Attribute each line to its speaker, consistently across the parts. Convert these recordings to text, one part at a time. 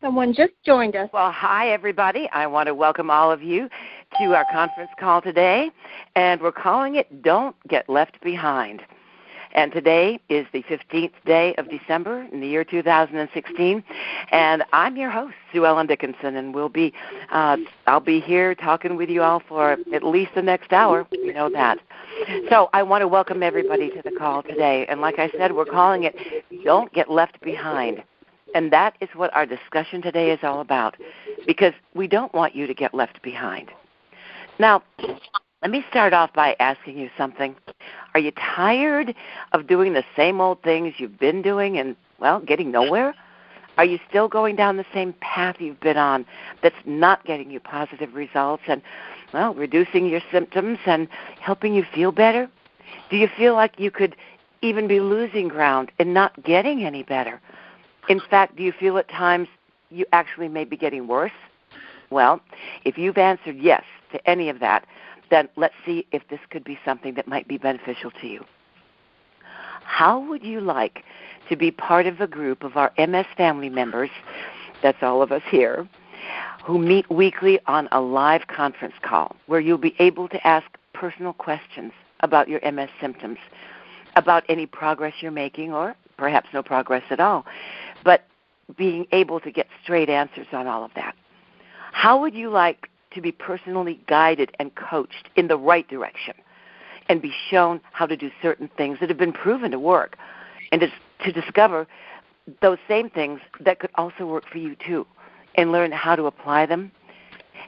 Speaker 1: Someone just joined us.
Speaker 2: Well, hi, everybody. I want to welcome all of you to our conference call today, and we're calling it Don't Get Left Behind. And today is the 15th day of December in the year 2016, and I'm your host, Sue Ellen Dickinson, and I'll be here talking with you all for at least the next hour. You know that. So I want to welcome everybody to the call today, and like I said, we're calling it Don't Get Left Behind. And that is what our discussion today is all about, because we don't want you to get left behind. Now, let me start off by asking you something. Are you tired of doing the same old things you've been doing and, well, getting nowhere? Are you still going down the same path you've been on that's not getting you positive results and, well, reducing your symptoms and helping you feel better? Do you feel like you could even be losing ground and not getting any better? In fact, do you feel at times you actually may be getting worse? Well, if you've answered yes to any of that, then let's see if this could be something that might be beneficial to you. How would you like to be part of a group of our MS family members, that's all of us here, who meet weekly on a live conference call where you'll be able to ask personal questions about your MS symptoms, about any progress you're making or perhaps no progress at all, but being able to get straight answers on all of that? How would you like to be personally guided and coached in the right direction and be shown how to do certain things that have been proven to work and to discover those same things that could also work for you too and learn how to apply them?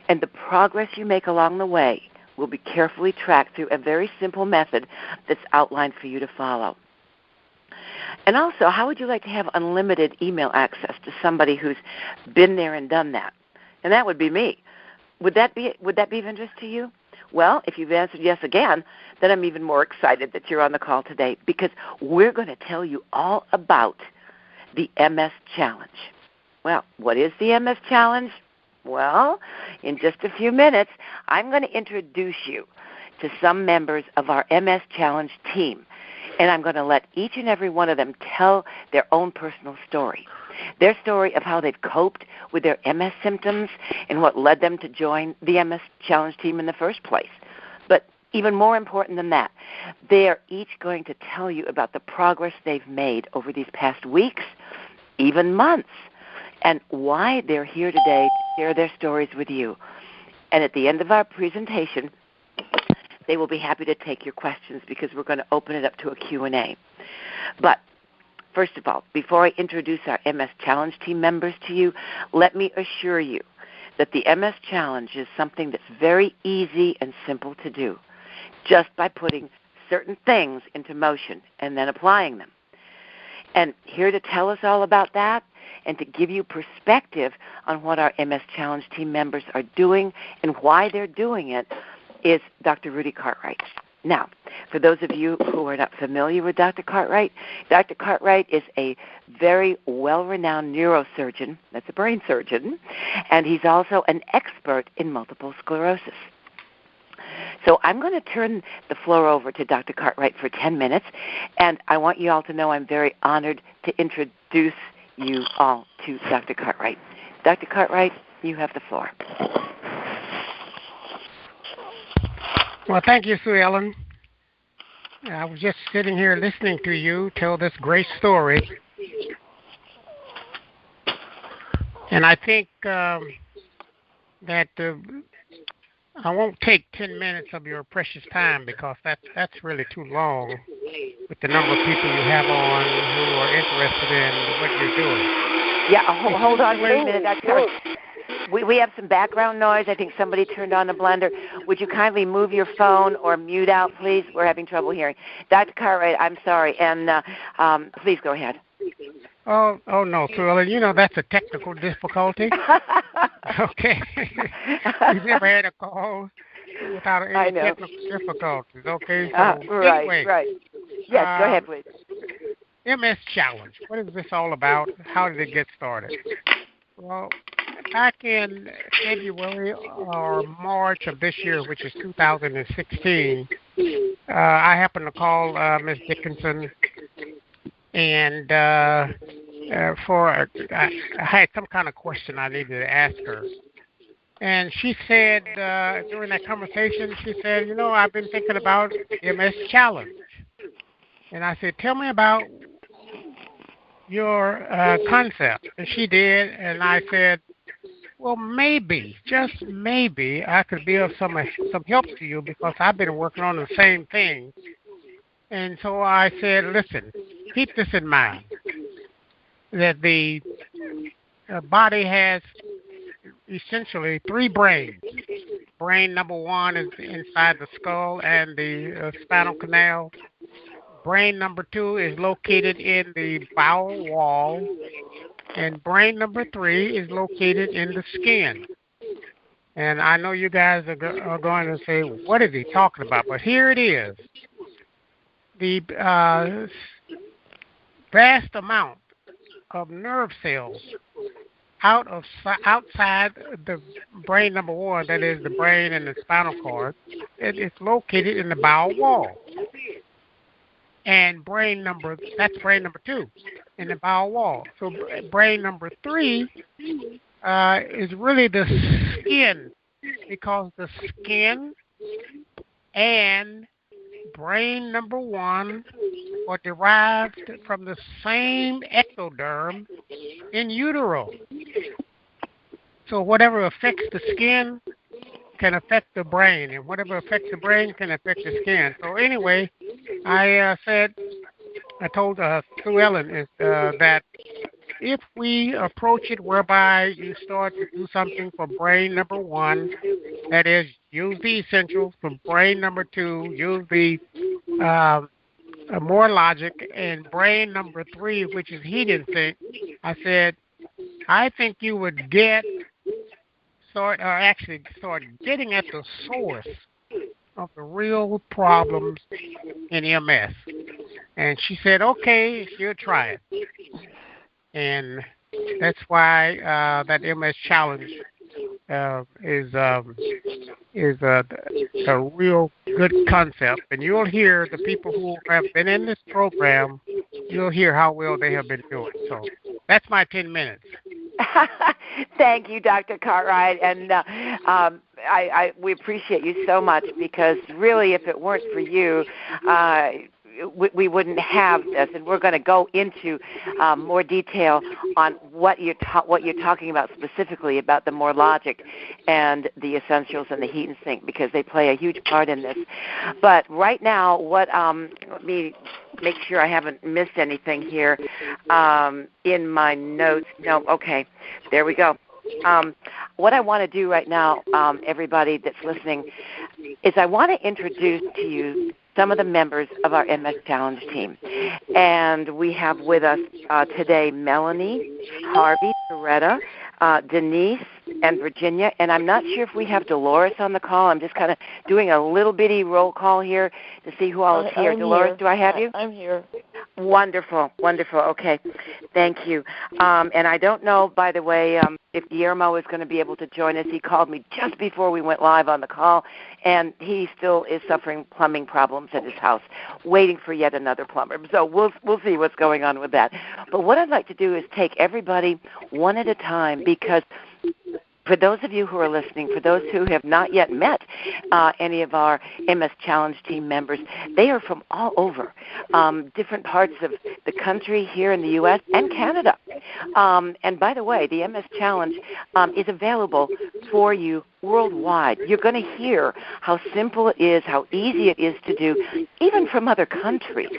Speaker 2: And the progress you make along the way will be carefully tracked through a very simple method that's outlined for you to follow. And also, how would you like to have unlimited email access to somebody who's been there and done that? And that would be me. Would that be of interest to you? Well, if you've answered yes again, then I'm even more excited that you're on the call today, because we're going to tell you all about the MS Challenge. Well, what is the MS Challenge? Well, in just a few minutes, I'm going to introduce you to some members of our MS Challenge team. And I'm going to let each and every one of them tell their own personal story, their story of how they've coped with their MS symptoms and what led them to join the MS Challenge team in the first place. But even more important than that, they are each going to tell you about the progress they've made over these past weeks, even months, and why they're here today to share their stories with you. And at the end of our presentation, they will be happy to take your questions because we're going to open it up to a Q&A. But first of all, before I introduce our MS Challenge team members to you, let me assure you that the MS Challenge is something that's very easy and simple to do, just by putting certain things into motion and then applying them. And here to tell us all about that and to give you perspective on what our MS Challenge team members are doing and why they're doing it is Dr. Rudy Cartwright. Now, for those of you who are not familiar with Dr. Cartwright is a very well-renowned neurosurgeon, that's a brain surgeon, and he's also an expert in multiple sclerosis. So I'm going to turn the floor over to Dr. Cartwright for 10 minutes, and I want you all to know I'm very honored to introduce you all to Dr. Cartwright. Dr. Cartwright, you have the floor.
Speaker 3: Well, thank you, Sue Ellen. I was just sitting here listening to you tell this great story. And I think that I won't take 10 minutes of your precious time, because that's really too long with the number of people you have on who are interested in what you're doing.
Speaker 2: Yeah, hold on for a minute, Dr. Cartwright. We have some background noise. I think somebody turned on the blender. Would you kindly move your phone or mute out, please? We're having trouble hearing. Dr. Cartwright, I'm sorry, and please go ahead.
Speaker 3: Oh no, Sue, you know that's a technical difficulty. Okay. You've never had a call without any technical difficulties. Okay. So anyway,
Speaker 2: right. Yes, go ahead, please.
Speaker 3: MS Challenge. What is this all about? How did it get started? Well, back in February or March of this year, which is 2016, I happened to call Ms. Dickinson, and I had some kind of question I needed to ask her. And she said, during that conversation, she said, I've been thinking about MS Challenge. And I said, tell me about your concept. And she did, and I said, well, maybe, just maybe, I could be of some help to you because I've been working on the same thing. And so I said, listen, keep this in mind, that the body has essentially 3 brains. Brain number 1 is inside the skull and the spinal canal. Brain number 2 is located in the bowel wall. And brain number 3 is located in the skin. And I know you guys are going to say, what is he talking about? But here it is. The vast amount of nerve cells outside the brain number 1, that is the brain and the spinal cord, it's located in the bowel wall. And that's brain number 2 in the bowel wall. So brain number 3 is really the skin, because the skin and brain number 1 are derived from the same ectoderm in utero. So whatever affects the skin can affect the brain, and whatever affects the brain can affect the skin. So anyway, I told Sue Ellen that if we approach it whereby you start to do something for brain number 1, that is, use the essentials, for brain number 2, use the more logic, and brain number 3, which is heat and think, I said, I think you would start getting at the source of the real problems in MS. And she said, okay, she'll try it. And that's why that MS Challenge is a real good concept. And you'll hear the people who have been in this program, you'll hear how well they have been doing. So that's my 10 minutes.
Speaker 2: Thank you, Dr. Cartwright, and we appreciate you so much, because really, if it weren't for you, we wouldn't have this. And we're going to go into more detail on what you're talking about specifically, about the more logic and the essentials and the heat and sink, because they play a huge part in this. But right now, let me make sure I haven't missed anything here in my notes. No, okay, there we go. What I want to do right now, everybody that's listening, is I want to introduce to you some of the members of our MS Challenge team. And we have with us today Melanie, Harvey, Loretta, Denise, and Virginia. And I'm not sure if we have Dolores on the call. I'm just kind of doing a little bitty roll call here to see who all is here. Dolores, do I have you?
Speaker 1: I'm here.
Speaker 2: Wonderful, wonderful. Okay, thank you. And I don't know, by the way, if Guillermo is going to be able to join us. He called me just before we went live on the call, and he still is suffering plumbing problems at his house, waiting for yet another plumber. So we'll see what's going on with that. But what I'd like to do is take everybody one at a time, because for those of you who are listening, for those who have not yet met any of our MS Challenge team members, they are from all over, different parts of the country here in the U.S. and Canada. And by the way, the MS Challenge is available for you worldwide. You're going to hear how simple it is, how easy it is to do, even from other countries,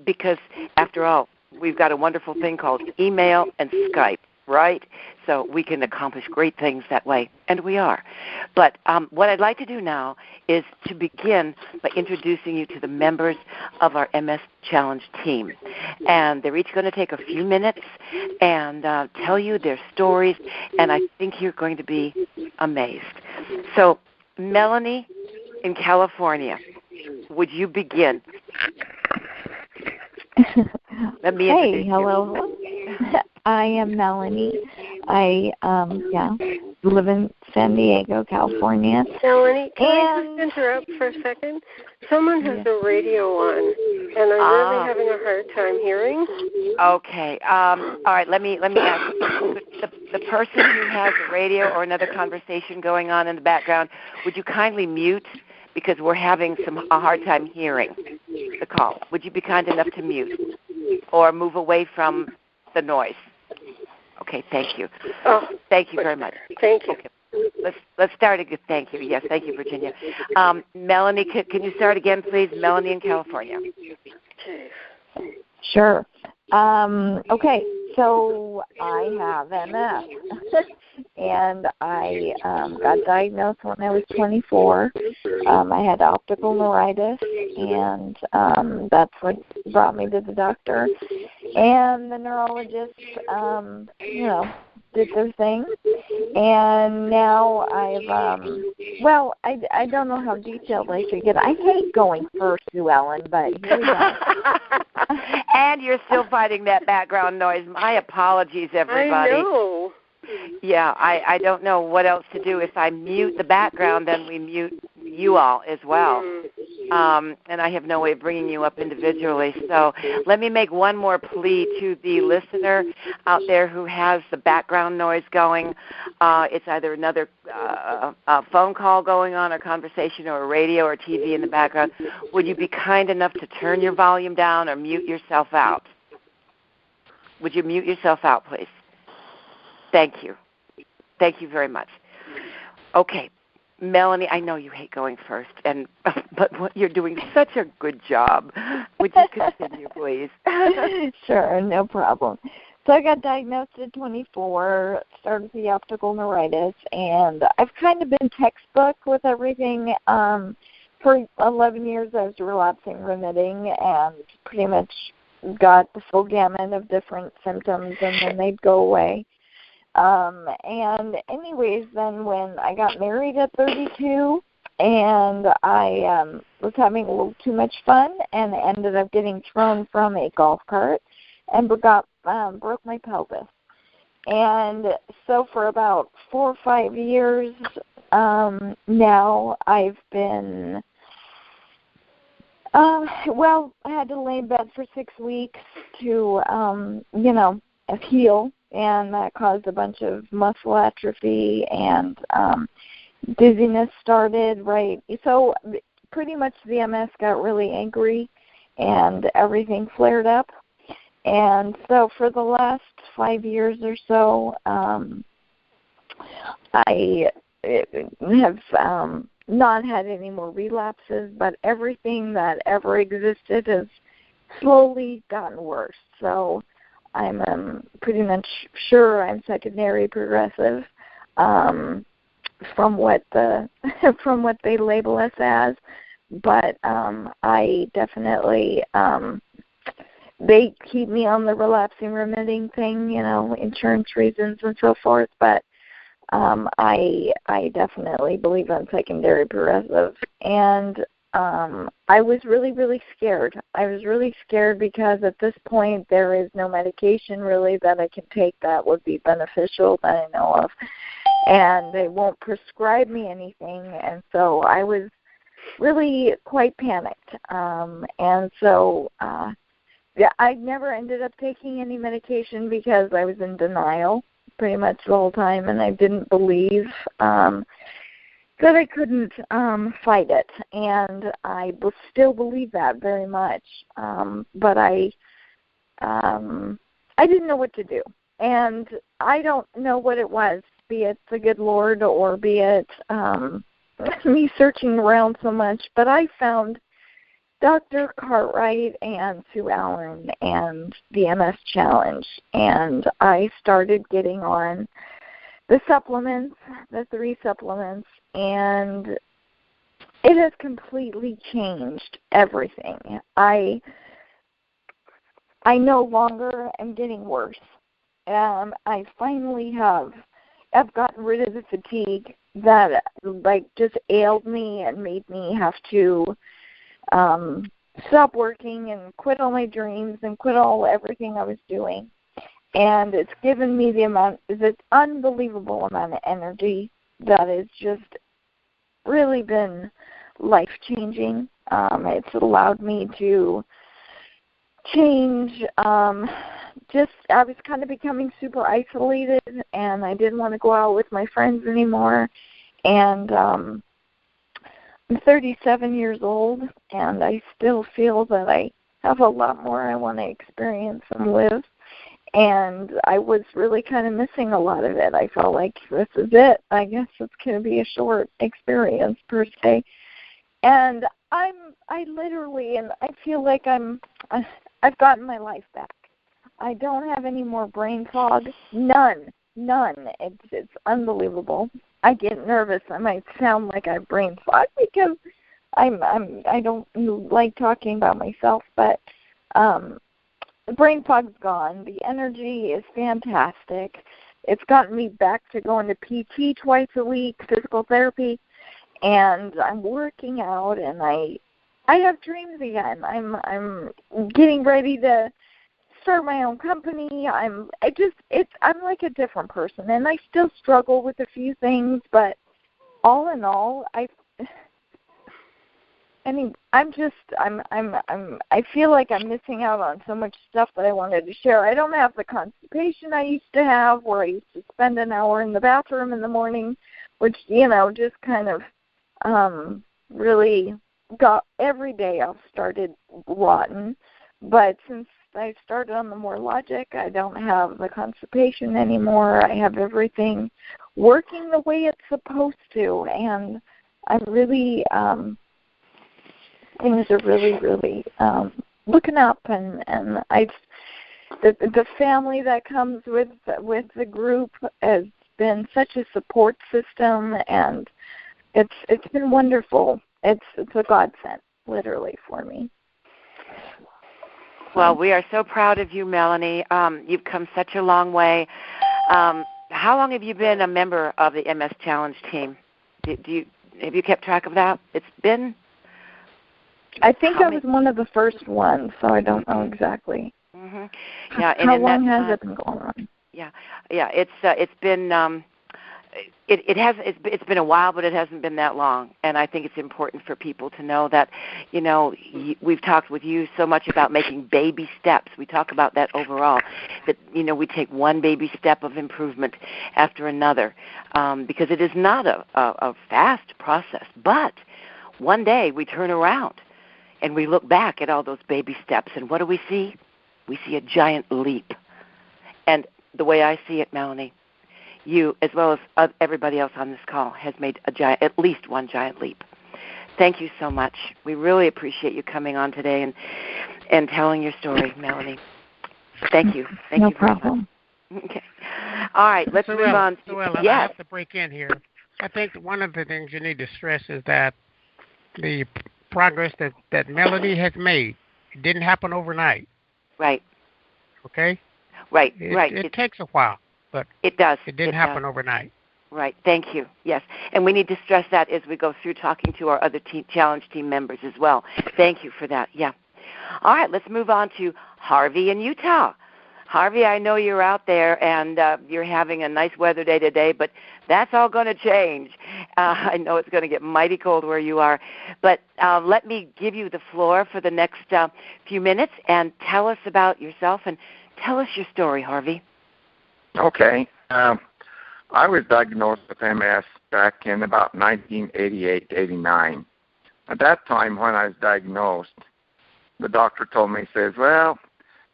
Speaker 2: because after all, we've got a wonderful thing called email and Skype. Right? So we can accomplish great things that way, and we are. But what I'd like to do now is to begin by introducing you to the members of our MS Challenge team. And they're each going to take a few minutes and tell you their stories, and I think you're going to be amazed. So, Melanie in California, would you begin? Let me introduce
Speaker 1: hello. I am Melanie. I live in San Diego, California.
Speaker 4: Melanie, can I just interrupt for a second? Someone has the radio on, and I'm really having a hard time hearing.
Speaker 2: Okay. All right. Let me ask the person who has the radio or another conversation going on in the background. Would you kindly mute, because we're having a hard time hearing the call. Would you be kind enough to mute or move away from the noise? Okay, thank you.
Speaker 4: Oh,
Speaker 2: thank you very much.
Speaker 4: Thank you.
Speaker 2: Okay. Let's start again. Thank you. Yes, thank you, Virginia. Melanie, can you start again, please? Melanie in California.
Speaker 1: Sure. Okay, so I have MS, and I got diagnosed when I was 24. I had optical neuritis, and that's what brought me to the doctor. And the neurologist, did their thing. And now I don't know how detailed I should get. I hate going first, Sue Ellen, but here we go.
Speaker 2: And you're still fighting that background noise. My apologies, everybody.
Speaker 4: I know.
Speaker 2: Yeah, I don't know what else to do. If I mute the background, then we mute you all as well. And I have no way of bringing you up individually. So let me make one more plea to the listener out there who has the background noise going. It's either another phone call going on, a conversation, or a radio or TV in the background. Would you be kind enough to turn your volume down or mute yourself out? Would you mute yourself out, please? Thank you. Thank you very much. Okay. Melanie, I know you hate going first, but you're doing such a good job. Would you continue, please?
Speaker 1: Sure, no problem. So I got diagnosed at 24, started the optical neuritis, and I've kind of been textbook with everything. For 11 years I was relapsing, remitting, and pretty much got the full gamut of different symptoms, and then they'd go away. And anyways, then when I got married at 32, and I was having a little too much fun, and ended up getting thrown from a golf cart, and broke my pelvis. And so for about 4 or 5 years now, I've been, I had to lay in bed for 6 weeks to, heal. And that caused a bunch of muscle atrophy, and dizziness started, right? So pretty much the MS got really angry, and everything flared up. And so for the last 5 years or so, I have not had any more relapses, but everything that ever existed has slowly gotten worse. So I'm pretty much sure I'm secondary progressive from what they label us as, but I definitely they keep me on the relapsing remitting thing, insurance reasons and so forth, but I definitely believe I'm secondary progressive. And I was really, really scared. I was really scared because at this point there is no medication really that I can take that would be beneficial that I know of. And they won't prescribe me anything. And so I was really quite panicked. And so I never ended up taking any medication because I was in denial pretty much the whole time, and I didn't believe that I couldn't fight it, and I still believe that very much. But I didn't know what to do, and I don't know what it was, be it the good Lord or be it me searching around so much. But I found Dr. Cartwright and Sue Allen and the MS Challenge, and I started getting on the supplements, the 3 supplements, and it has completely changed everything. I no longer am getting worse. I finally I've gotten rid of the fatigue that just ailed me and made me have to stop working and quit all my dreams and quit everything I was doing. And it's given me this unbelievable amount of energy that has just really been life-changing. It's allowed me to change. I was kind of becoming super isolated, and I didn't want to go out with my friends anymore. And I'm 37 years old, and I still feel that I have a lot more I want to experience and live. And I was really kind of missing a lot of it. I felt like this is it. I guess it's going to be a short experience per se. And I feel like I've gotten my life back. I don't have any more brain fog. None. It's unbelievable. I get nervous. I might sound like I have brain fog because I don't like talking about myself, but the brain fog's gone. The energy is fantastic. It's gotten me back to going to PT twice a week, physical therapy, and I'm working out, and I have dreams again. I'm getting ready to start my own company. I'm like a different person, and I still struggle with a few things, but all in all, I feel like I'm missing out on so much stuff that I wanted to share. I don't have the constipation I used to have, where I used to spend an hour in the bathroom in the morning, which, just kind of really got every day I've started rotten. But since I started on the more logic, I don't have the constipation anymore. I have everything working the way it's supposed to, and I'm really things are really, really looking up, and the family that comes with the group has been such a support system, and it's been wonderful. It's a godsend, literally, for me.
Speaker 2: Well, we are so proud of you, Melanie. You've come such a long way. How long have you been a member of the MS Challenge team? Have you kept track of that? It's been...
Speaker 1: I think I was one of the first ones, so I don't know exactly.
Speaker 2: Mm-hmm. Yeah,
Speaker 1: how long has it been going on?
Speaker 2: Yeah. It's been it's been a while, but it hasn't been that long. And I think it's important for people to know that, we've talked with you so much about making baby steps. We talk about that overall, that, we take one baby step of improvement after another, because it is not a fast process. But one day we turn around and we look back at all those baby steps, and what do we see? We see a giant leap. And the way I see it, Melanie, you, as well as everybody else on this call, has made at least one giant leap. Thank you so much. We really appreciate you coming on today and telling your story, Melanie. Thank you. Thank you very
Speaker 1: problem.
Speaker 2: Much. Okay. All right, let's move on.
Speaker 3: I have to break in here. I think one of the things you need to stress is that the progress that Melanie has made, it didn't happen overnight.
Speaker 2: Right.
Speaker 3: Okay?
Speaker 2: Right.
Speaker 3: It takes a while, but
Speaker 2: it does.
Speaker 3: It didn't happen overnight.
Speaker 2: Right. Thank you. Yes. And we need to stress that as we go through talking to our other challenge team members as well. Thank you for that. Yeah. All right. Let's move on to Harvey in Utah. Harvey, I know you're out there and you're having a nice weather day today, but that's all going to change. I know it's going to get mighty cold where you are. But let me give you the floor for the next few minutes and tell us about yourself and tell us your story, Harvey.
Speaker 5: Okay. I was diagnosed with MS back in about 1988-89. At that time when I was diagnosed, the doctor told me, he says, well,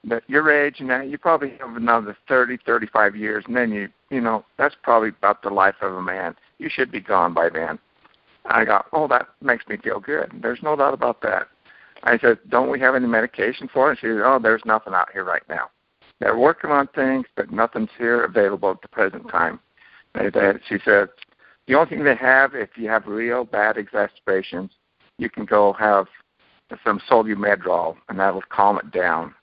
Speaker 5: at your age and that, you probably have another 30, 35 years, and then that's probably about the life of a man. You should be gone by then. I got, that makes me feel good. There's no doubt about that. I said, don't we have any medication for it? She said, there's nothing out here right now. They're working on things, but nothing's here available at the present time. She said, the only thing they have, if you have real bad exacerbations, you can go have some Solumedrol, and that'll calm it down.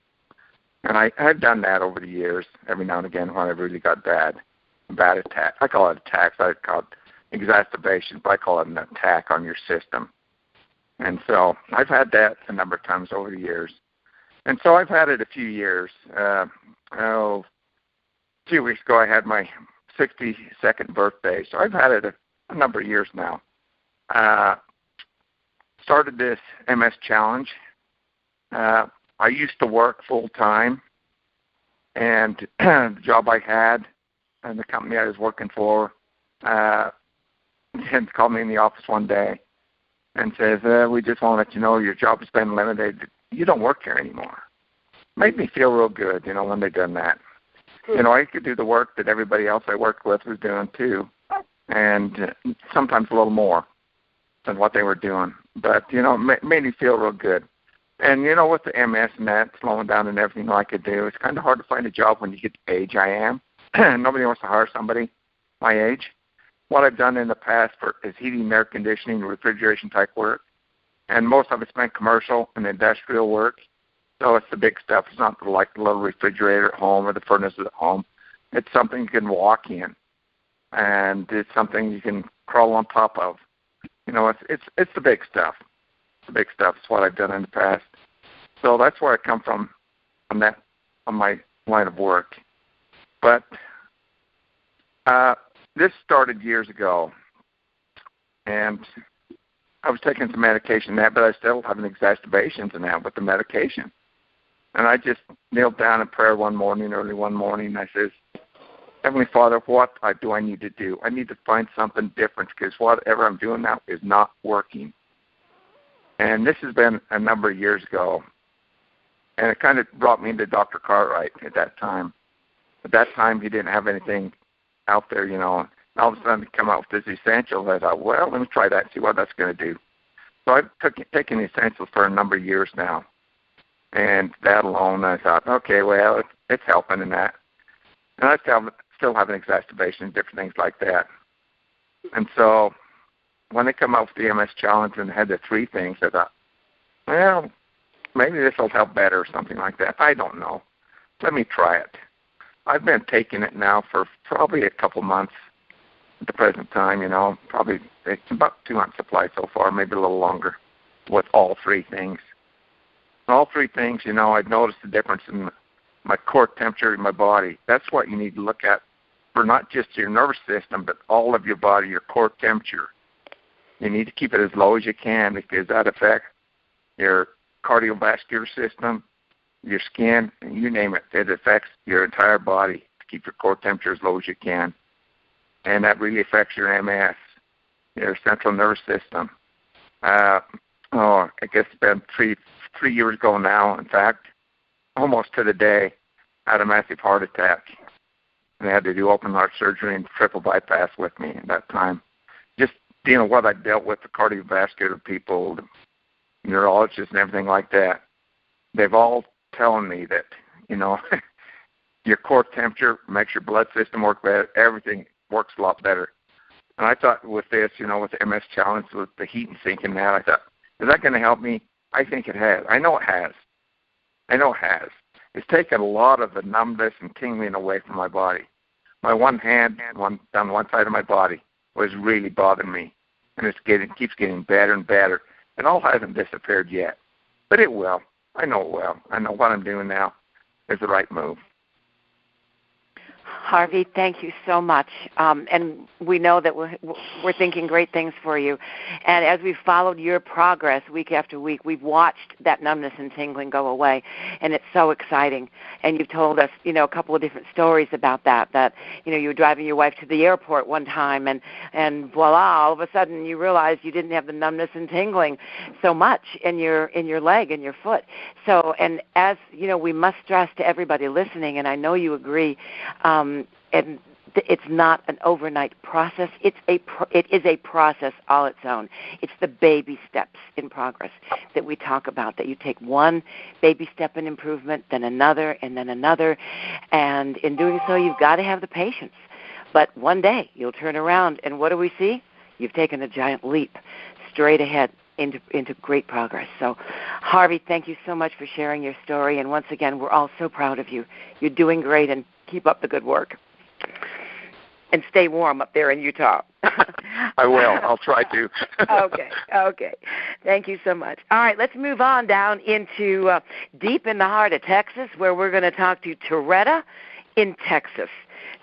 Speaker 5: And I've done that over the years, every now and again when I really got bad attack. I call it attacks. I call it exacerbation, but I call it an attack on your system. And so I've had that a number of times over the years. And so I've had it a few years, few weeks ago I had my 62nd birthday, so I've had it a number of years now. Started this MS challenge. I used to work full-time, and the job I had and the company I was working for called me in the office one day and says, we just want to let you know your job has been eliminated. You don't work here anymore. Made me feel real good, when they done that. I could do the work that everybody else I worked with was doing too, and sometimes a little more than what they were doing. But, it made me feel real good. And, with the MS and that, slowing down and everything I could do, it's kind of hard to find a job when you get the age I am. Nobody wants to hire somebody my age. What I've done in the past is heating and air conditioning, refrigeration type work. And most of it's been commercial and industrial work. So it's the big stuff. It's not like the little refrigerator at home or the furnace at home. It's something you can walk in. And it's something you can crawl on top of. It's the big stuff. The big stuff is what I've done in the past. So that's where I come from on my line of work. But this started years ago, and I was taking some medication but I still having exacerbations in that with the medication. And I just kneeled down in prayer early one morning, and I says, Heavenly Father, what do I need to do? I need to find something different because whatever I'm doing now is not working. And this has been a number of years ago, and it kind of brought me into Dr. Cartwright at that time. At that time, he didn't have anything out there, and all of a sudden he come out with this essential. I thought, well, let me try that and see what that's going to do. So I've taken the essentials for a number of years now, and that alone, I thought, okay, well, it's helping in that. And I still have an exacerbation and different things like that. And so when they come out with the MS challenge and had the 3 things, I thought, well, maybe this will help better or something like that. I don't know. Let me try it. I've been taking it now for probably a couple months at the present time, probably it's about 2 months supply so far, maybe a little longer with all 3 things. All 3 things, I've noticed the difference in my core temperature in my body. That's what you need to look at for not just your nervous system, but all of your body, your core temperature. You need to keep it as low as you can because that affects your cardiovascular system, your skin, and you name it. It affects your entire body to keep your core temperature as low as you can. And that really affects your MS, your central nervous system. I guess it's been three years ago now, in fact, almost to the day, I had a massive heart attack. And they had to do open heart surgery and triple bypass with me at that time. Just, what I dealt with, the cardiovascular people, the neurologists and everything like that, they've all telling me that, your core temperature makes your blood system work better. Everything works a lot better. And I thought with this, with the MS challenge, with the heat and sink and that, I thought, is that going to help me? I think it has. I know it has. It's taken a lot of the numbness and tingling away from my body. My one hand down one side of my body was really bothering me. And it keeps getting better and better. It all hasn't disappeared yet. But it will. I know it will. I know what I'm doing now is the right move.
Speaker 2: Harvey, thank you so much. And we know that we're thinking great things for you. And as we've followed your progress week after week, we've watched that numbness and tingling go away. And it's so exciting. And you've told us, a couple of different stories about that, you were driving your wife to the airport one time and voila, all of a sudden you realized you didn't have the numbness and tingling so much in your leg and your foot. So, and as, we must stress to everybody listening, and I know you agree, and it's not an overnight process. It is a process all its own. It's the baby steps in progress that we talk about, that you take one baby step in improvement, then another, and then another. And in doing so, you've got to have the patience. But one day you'll turn around, and what do we see? You've taken a giant leap straight ahead into great progress. So, Harvey, thank you so much for sharing your story. And once again, we're all so proud of you. You're doing great, and keep up the good work. And stay warm up there in Utah.
Speaker 5: I will. I'll try to.
Speaker 2: Okay. Thank you so much. All right, let's move on down into deep in the heart of Texas, where we're going to talk to Toretta in Texas.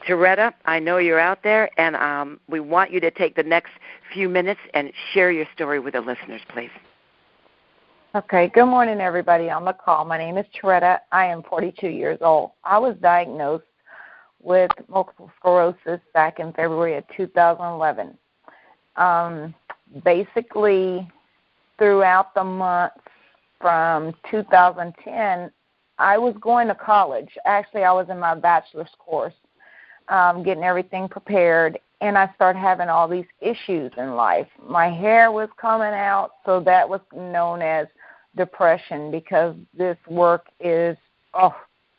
Speaker 2: Toretta, I know you're out there, and we want you to take the next few minutes and share your story with the listeners, please.
Speaker 6: Okay, good morning, everybody on the call. My name is Toretta. I am 42 years old. I was diagnosed with multiple sclerosis back in February of 2011. Basically, throughout the months from 2010, I was going to college. Actually, I was in my bachelor's course, getting everything prepared, and I started having all these issues in life. My hair was coming out, so that was known as depression because this work is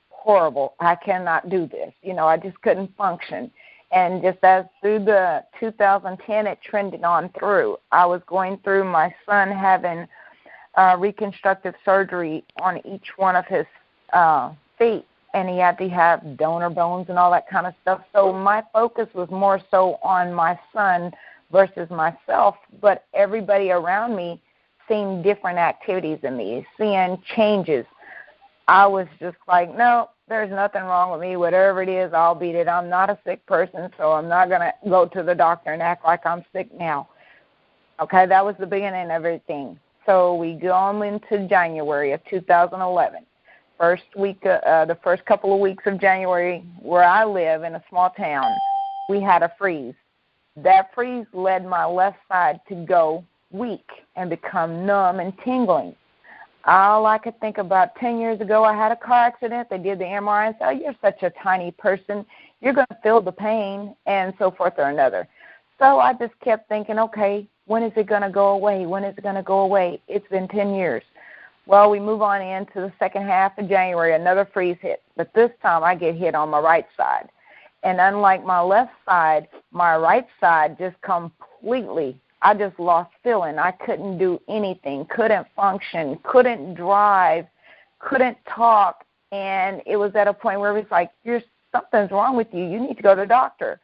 Speaker 6: horrible. I cannot do this. I just couldn't function. And just as through the 2010, it trended on through. I was going through my son having reconstructive surgery on each one of his feet, and he had to have donor bones and all that kind of stuff. So my focus was more so on my son versus myself, but everybody around me seeing different activities in me, seeing changes. I was just like, no, there's nothing wrong with me. Whatever it is, I'll beat it. I'm not a sick person, so I'm not going to go to the doctor and act like I'm sick now. Okay, that was the beginning of everything. So we go on into January of 2011. The first couple of weeks of January, where I live in a small town, we had a freeze. That freeze led my left side to go weak and become numb and tingling. All I could think about 10 years ago, I had a car accident. They did the MRI and said, oh, you're such a tiny person. You're going to feel the pain, and so forth or another. So I just kept thinking, okay, when is it going to go away? When is it going to go away? It's been 10 years. Well, we move on into the second half of January, another freeze hit. But this time I get hit on my right side. And unlike my left side, my right side just completely, I just lost feeling. I couldn't do anything, couldn't function, couldn't drive, couldn't talk. And it was at a point where it was like, something's wrong with you. You need to go to the doctor.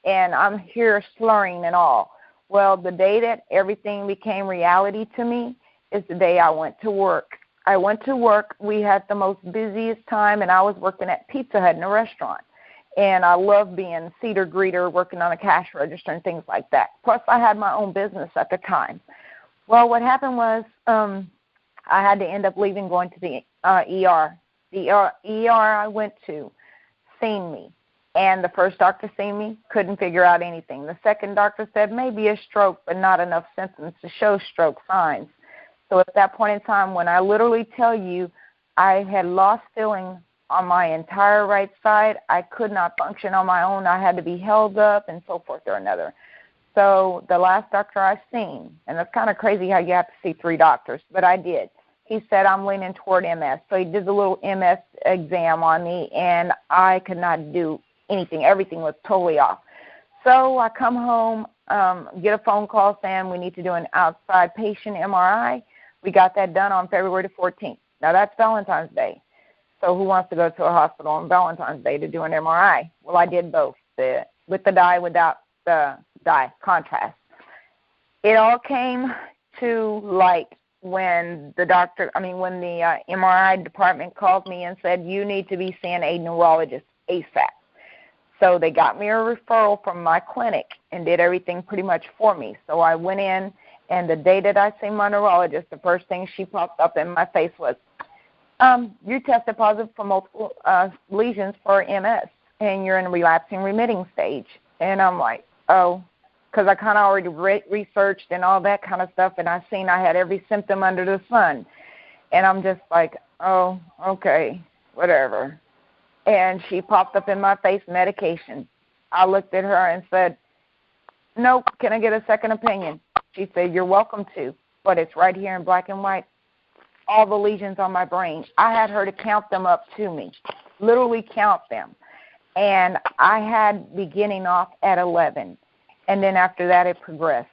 Speaker 6: And I'm here slurring and all. Well, the day that everything became reality to me is the day I went to work. I went to work. We had the most busiest time, and I was working at Pizza Hut in a restaurant. And I love being seater greeter, working on a cash register and things like that. Plus, I had my own business at the time. Well, what happened was I had to end up leaving, going to the ER. The ER I went to seen me. And the first doctor seen me, couldn't figure out anything. The second doctor said maybe a stroke, but not enough symptoms to show stroke signs. So at that point in time, when I literally tell you I had lost feeling on my entire right side, I could not function on my own. I had to be held up and so forth or another. So the last doctor I seen, and it's kind of crazy how you have to see 3 doctors, but I did. He said I'm leaning toward MS. So he did the little MS exam on me, and I could not do anything. Everything was totally off. So I come home, get a phone call saying we need to do an outside patient MRI. We got that done on February the 14th. Now, that's Valentine's Day. So who wants to go to a hospital on Valentine's Day to do an MRI? Well, I did both, with the dye, without the dye, contrast. It all came to light when the MRI department called me and said, you need to be seeing a neurologist ASAP. So they got me a referral from my clinic and did everything pretty much for me. So I went in, and the day that I seen my neurologist, the first thing she popped up in my face was, you tested positive for multiple lesions for MS, and you're in a relapsing remitting stage. And I'm like, oh, because I kind of already researched and all that kind of stuff, and I seen I had every symptom under the sun. And I'm just like, oh, okay, whatever. And she popped up in my face, medication. I looked at her and said, nope, can I get a second opinion? She said, you're welcome to, but it's right here in black and white, all the lesions on my brain. I had her to count them up to me, literally count them. And I had beginning off at 11, and then after that it progressed.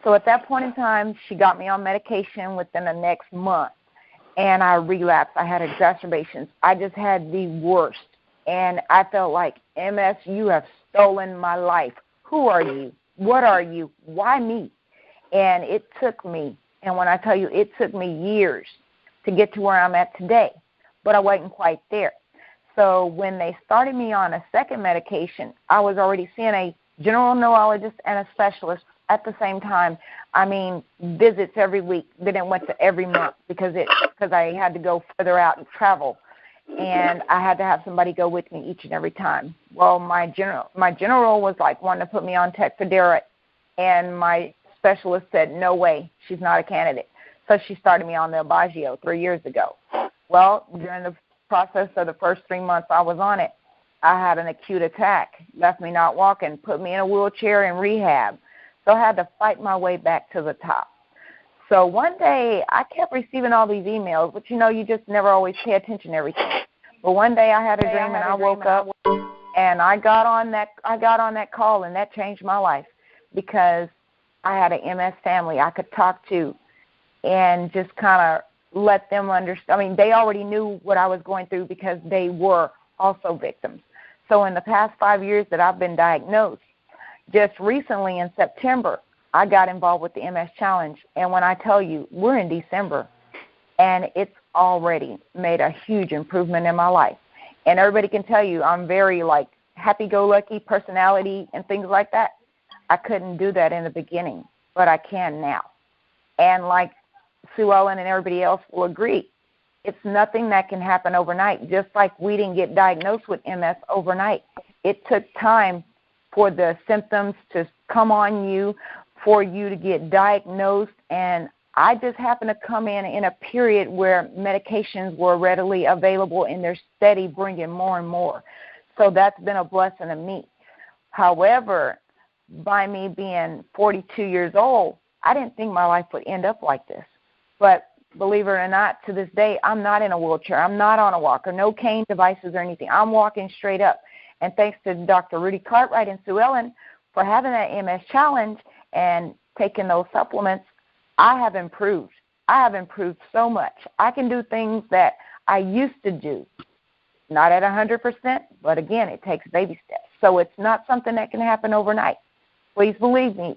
Speaker 6: So at that point in time, she got me on medication within the next month, and I relapsed. I had exacerbations. I just had the worst. And I felt like, MS, you have stolen my life. Who are you? What are you? Why me? And it took me, and when I tell you it took me years to get to where I'm at today, but I wasn't quite there. So when they started me on a second medication, I was already seeing a general neurologist and a specialist at the same time. I mean, visits every week. Then it went to every month because I had to go further out and travel, and I had to have somebody go with me each and every time. Well, my general was like wanting to put me on Tecfidera, and my specialist said, no way, she's not a candidate. So she started me on the Aubagio 3 years ago. Well, during the process of the first 3 months I was on it, I had an acute attack, left me not walking, put me in a wheelchair in rehab. So I had to fight my way back to the top. So one day I kept receiving all these emails, but you just never always pay attention to everything. But one day I had a dream and I woke up and I got on that call, and that changed my life because I had an MS family I could talk to and just kind of let them understand. I mean, they already knew what I was going through because they were also victims. So in the past 5 years that I've been diagnosed, just recently in September, I got involved with the MS Challenge. And when I tell you, we're in December, and it's already made a huge improvement in my life. And everybody can tell you I'm very, happy-go-lucky personality and things like that. I couldn't do that in the beginning, but I can now. And like Sue Ellen and everybody else will agree, it's nothing that can happen overnight. Just like we didn't get diagnosed with MS overnight. It took time for the symptoms to come on you, for you to get diagnosed, and I just happened to come in a period where medications were readily available, and they're steady bringing more and more. So that's been a blessing to me. However, by me being 42 years old, I didn't think my life would end up like this. But believe it or not, to this day, I'm not in a wheelchair. I'm not on a walker, no cane devices or anything. I'm walking straight up. And thanks to Dr. Rudy Cartwright and Sue Ellen for having that MS challenge and taking those supplements, I have improved. I have improved so much. I can do things that I used to do, not at 100%, but again, it takes baby steps. So it's not something that can happen overnight. Please believe me,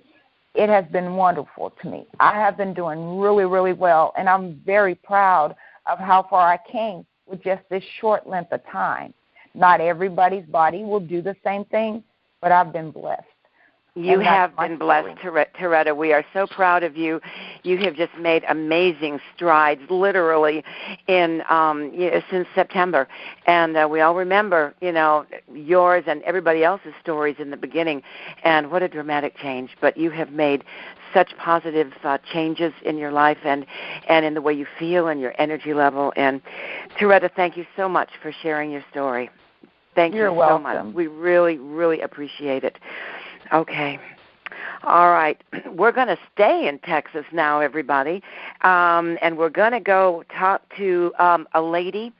Speaker 6: it has been wonderful to me. I have been doing really, really well, and I'm very proud of how far I came with just this short length of time. Not everybody's body will do the same thing, but I've been blessed.
Speaker 2: You have been blessed, Toretta. We are so proud of you. You have just made amazing strides, literally, in since September. And we all remember, yours and everybody else's stories in the beginning, and what a dramatic change. But you have made such positive changes in your life and in the way you feel and your energy level. And Toretta, thank you so much for sharing your story. Thank you so much. We really, really appreciate it. Okay. All right. We're going to stay in Texas now, everybody, and we're going to go talk to a lady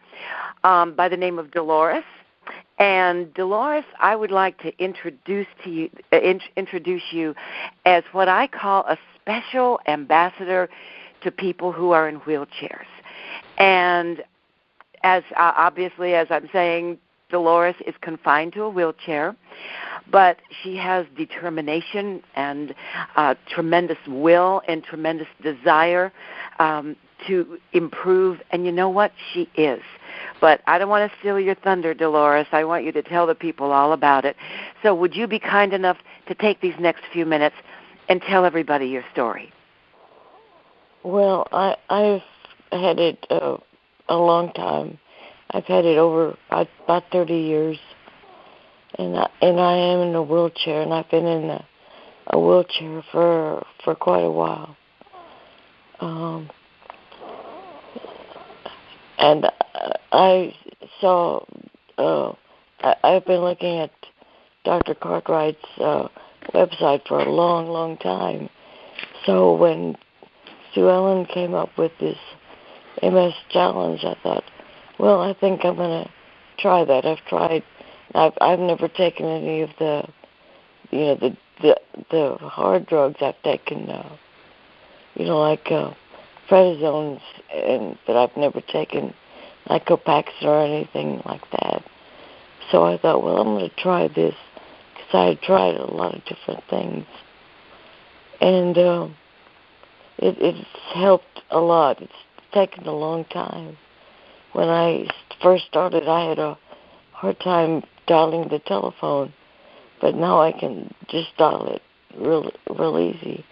Speaker 2: by the name of Dolores. And Dolores, I would like to introduce you as what I call a special ambassador to people who are in wheelchairs. And as obviously, as I'm saying, Dolores is confined to a wheelchair, but she has determination and tremendous will and tremendous desire to improve. And you know what? She is. But I don't want to steal your thunder, Dolores. I want you to tell the people all about it. So would you be kind enough to take these next few minutes and tell everybody your story?
Speaker 7: Well, I've had it a long time. I've had it over about 30 years, and I am in a wheelchair, and I've been in a wheelchair for quite a while. And I've been looking at Dr. Cartwright's website for a long, long time. So when Sue Ellen came up with this MS challenge, I thought, well, I think I'm going to try that. I've never taken any of the hard drugs. I've taken, like prednisones, but I've never taken Paxil or anything like that. So I thought, well, I'm going to try this because I had tried a lot of different things, and it's helped a lot. It's taken a long time. When I first started, I had a hard time dialing the telephone, but now I can just dial it real easy.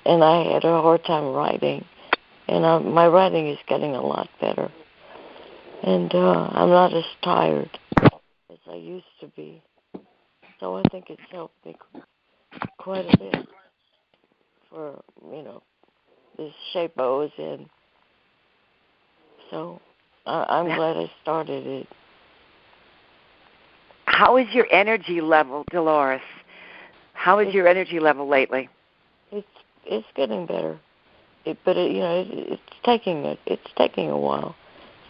Speaker 7: And I had a hard time writing, and my writing is getting a lot better. And I'm not as tired as I used to be. So I think it's helped me quite a bit for, this shape I was in. So I'm glad I started it.
Speaker 2: How is your energy level, Dolores? How is your energy level lately?
Speaker 7: It's getting better, but it's taking a while.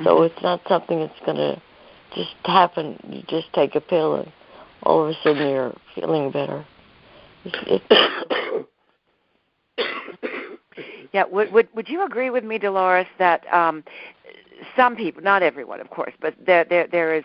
Speaker 7: So it's not something that's gonna just happen. You just take a pill and all of a sudden you're feeling better.
Speaker 2: Yeah. Would you agree with me, Dolores, that some people, not everyone, of course, but there is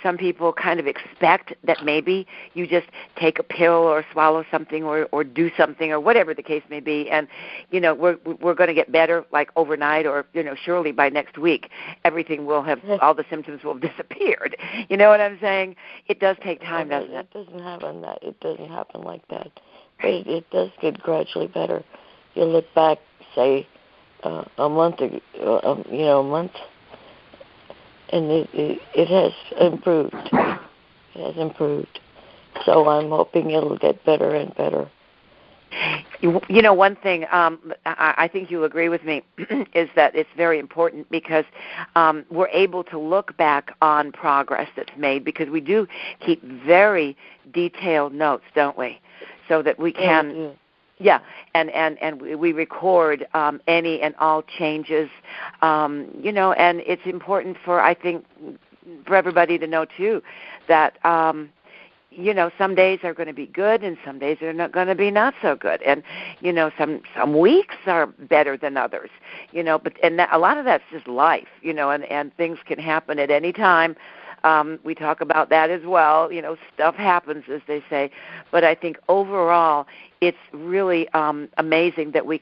Speaker 2: some people kind of expect that maybe you just take a pill or swallow something or do something or whatever the case may be, and we're going to get better like overnight, or surely by next week everything will have, all the symptoms will have disappeared. You know what I'm saying? It does take time, doesn't it?
Speaker 7: It doesn't happen like that, but it does get gradually better. You look back, say, a month ago, and it has improved. It has improved. So I'm hoping it'll get better and better.
Speaker 2: One thing I think you'll agree with me is that it's very important because we're able to look back on progress that's made, because we do keep very detailed notes, don't we? So that we can... Yeah, and we record any and all changes, and it's important for everybody to know too that some days are going to be good and some days are not going to be not so good, and some weeks are better than others, but a lot of that's just life, and things can happen at any time. We talk about that as well. Stuff happens, as they say. But I think overall, it's really amazing that we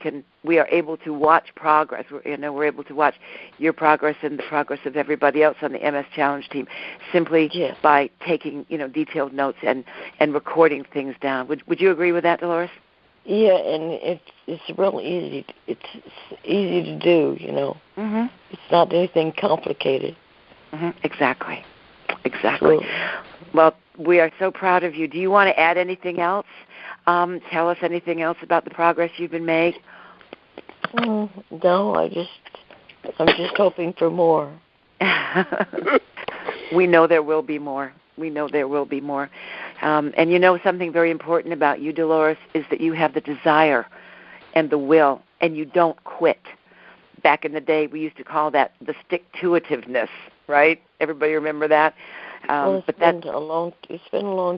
Speaker 2: are able to watch progress. We're able to watch your progress and the progress of everybody else on the MS Challenge team simply by taking detailed notes and recording things down. Would you agree with that, Dolores?
Speaker 7: Yeah, and it's real easy. It's easy to do.
Speaker 2: Mm-hmm.
Speaker 7: It's not anything complicated.
Speaker 2: Mm-hmm. Exactly. Well, we are so proud of you. Do you want to add anything else? Tell us anything else about the progress you've been making?
Speaker 7: No, I'm just hoping for more.
Speaker 2: We know there will be more. And something very important about you, Dolores, is that you have the desire and the will, and you don't quit. Back in the day, we used to call that the stick-to-itiveness, right? Everybody remember that?
Speaker 7: It's been a long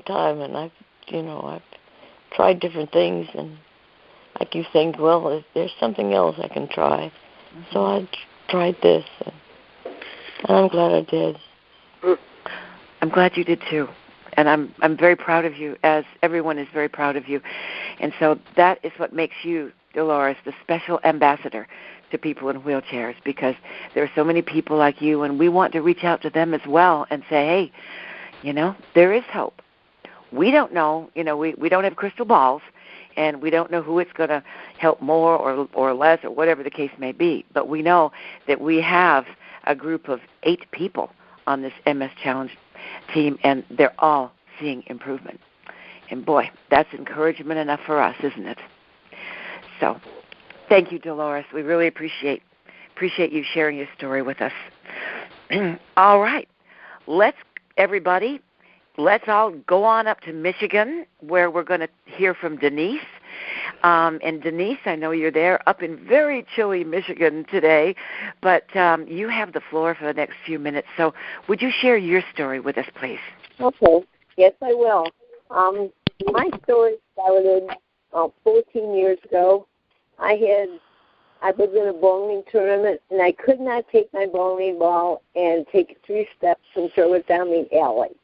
Speaker 7: time, and I've tried different things, and I keep saying, well, there's something else I can try. Mm-hmm. So I tried this, and I'm glad I did.
Speaker 2: I'm glad you did too, and I'm very proud of you, as everyone is very proud of you, and so that is what makes you, Dolores, the special ambassador to people in wheelchairs, because there are so many people like you, and we want to reach out to them as well and say, hey, there is hope. We don't know, we don't have crystal balls, and we don't know who it's going to help more or less or whatever the case may be, but we know that we have a group of 8 people on this MS Challenge team, and they're all seeing improvement. And boy, that's encouragement enough for us, isn't it? So thank you, Dolores. We really appreciate you sharing your story with us. All right. Let's all go on up to Michigan, where we're going to hear from Denise. And Denise, I know you're there up in very chilly Michigan today, but you have the floor for the next few minutes. So would you share your story with us, please?
Speaker 8: Okay. Yes, I will. My story started 14 years ago. I was in a bowling tournament, and I could not take my bowling ball and take 3 steps and throw it down the alley.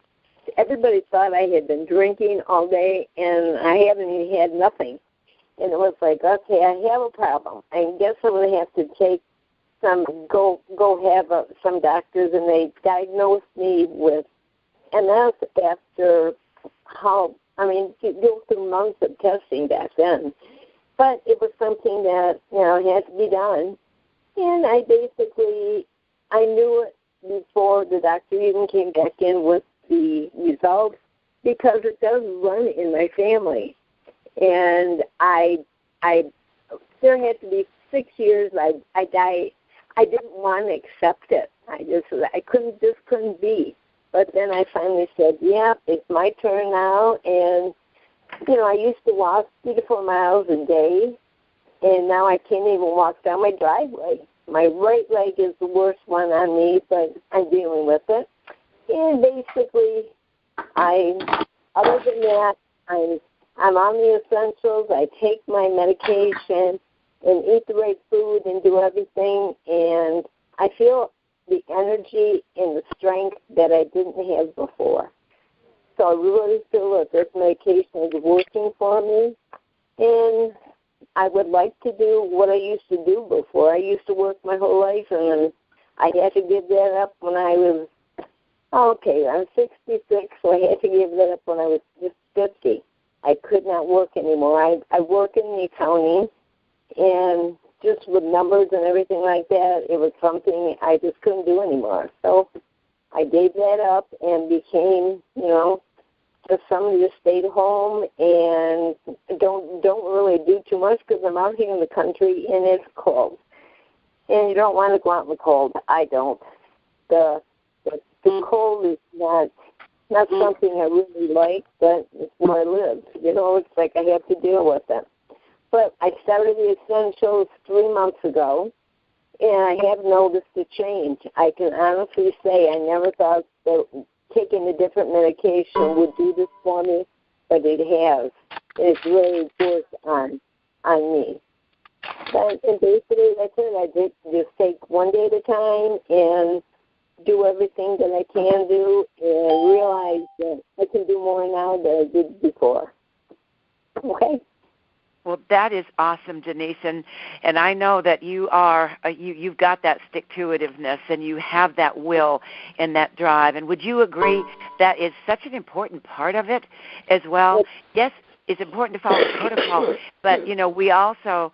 Speaker 8: Everybody thought I had been drinking all day, and I haven't even had nothing. And it was like, okay, I have a problem. I guess I'm going to have to take some doctors, and they diagnosed me with MS after you go through months of testing back then. But it was something that, had to be done. And I knew it before the doctor even came back in with the results, because it does run in my family. And there had to be 6 years. I didn't want to accept it. I couldn't be. But then I finally said, yeah, it's my turn now. And, I used to walk 3 to 4 miles a day, and now I can't even walk down my driveway. My right leg is the worst one on me, but I'm dealing with it. And basically, other than that, I'm on the essentials. I take my medication and eat the right food and do everything, and I feel the energy and the strength that I didn't have before. So I really feel that this medication is working for me, and I would like to do what I used to do before. I used to work my whole life, and then I had to give that up when I was, I'm 66, so I had to give that up when I was just 50. I could not work anymore. I work in the accounting, and just with numbers and everything like that, it was something I just couldn't do anymore. So I gave that up and became, just somebody who stayed home and don't really do too much, because I'm out here in the country and it's cold. And you don't want to go out in the cold. I don't. The cold is not something I really like, but it's where I live. It's like I have to deal with it. But I started the essentials 3 months ago, and I have noticed a change. I can honestly say I never thought that taking a different medication would do this for me, but it has. It's really worked on me. And basically, that's it. I just take one day at a time and do everything that I can do, and realize that I can do more now than I did before. Okay?
Speaker 2: Well, that is awesome, Denise, and I know that you are you've got that stick-to-itiveness, and you have that will and that drive. And would you agree that is such an important part of it as well? Yes, it's important to follow the protocol, but we also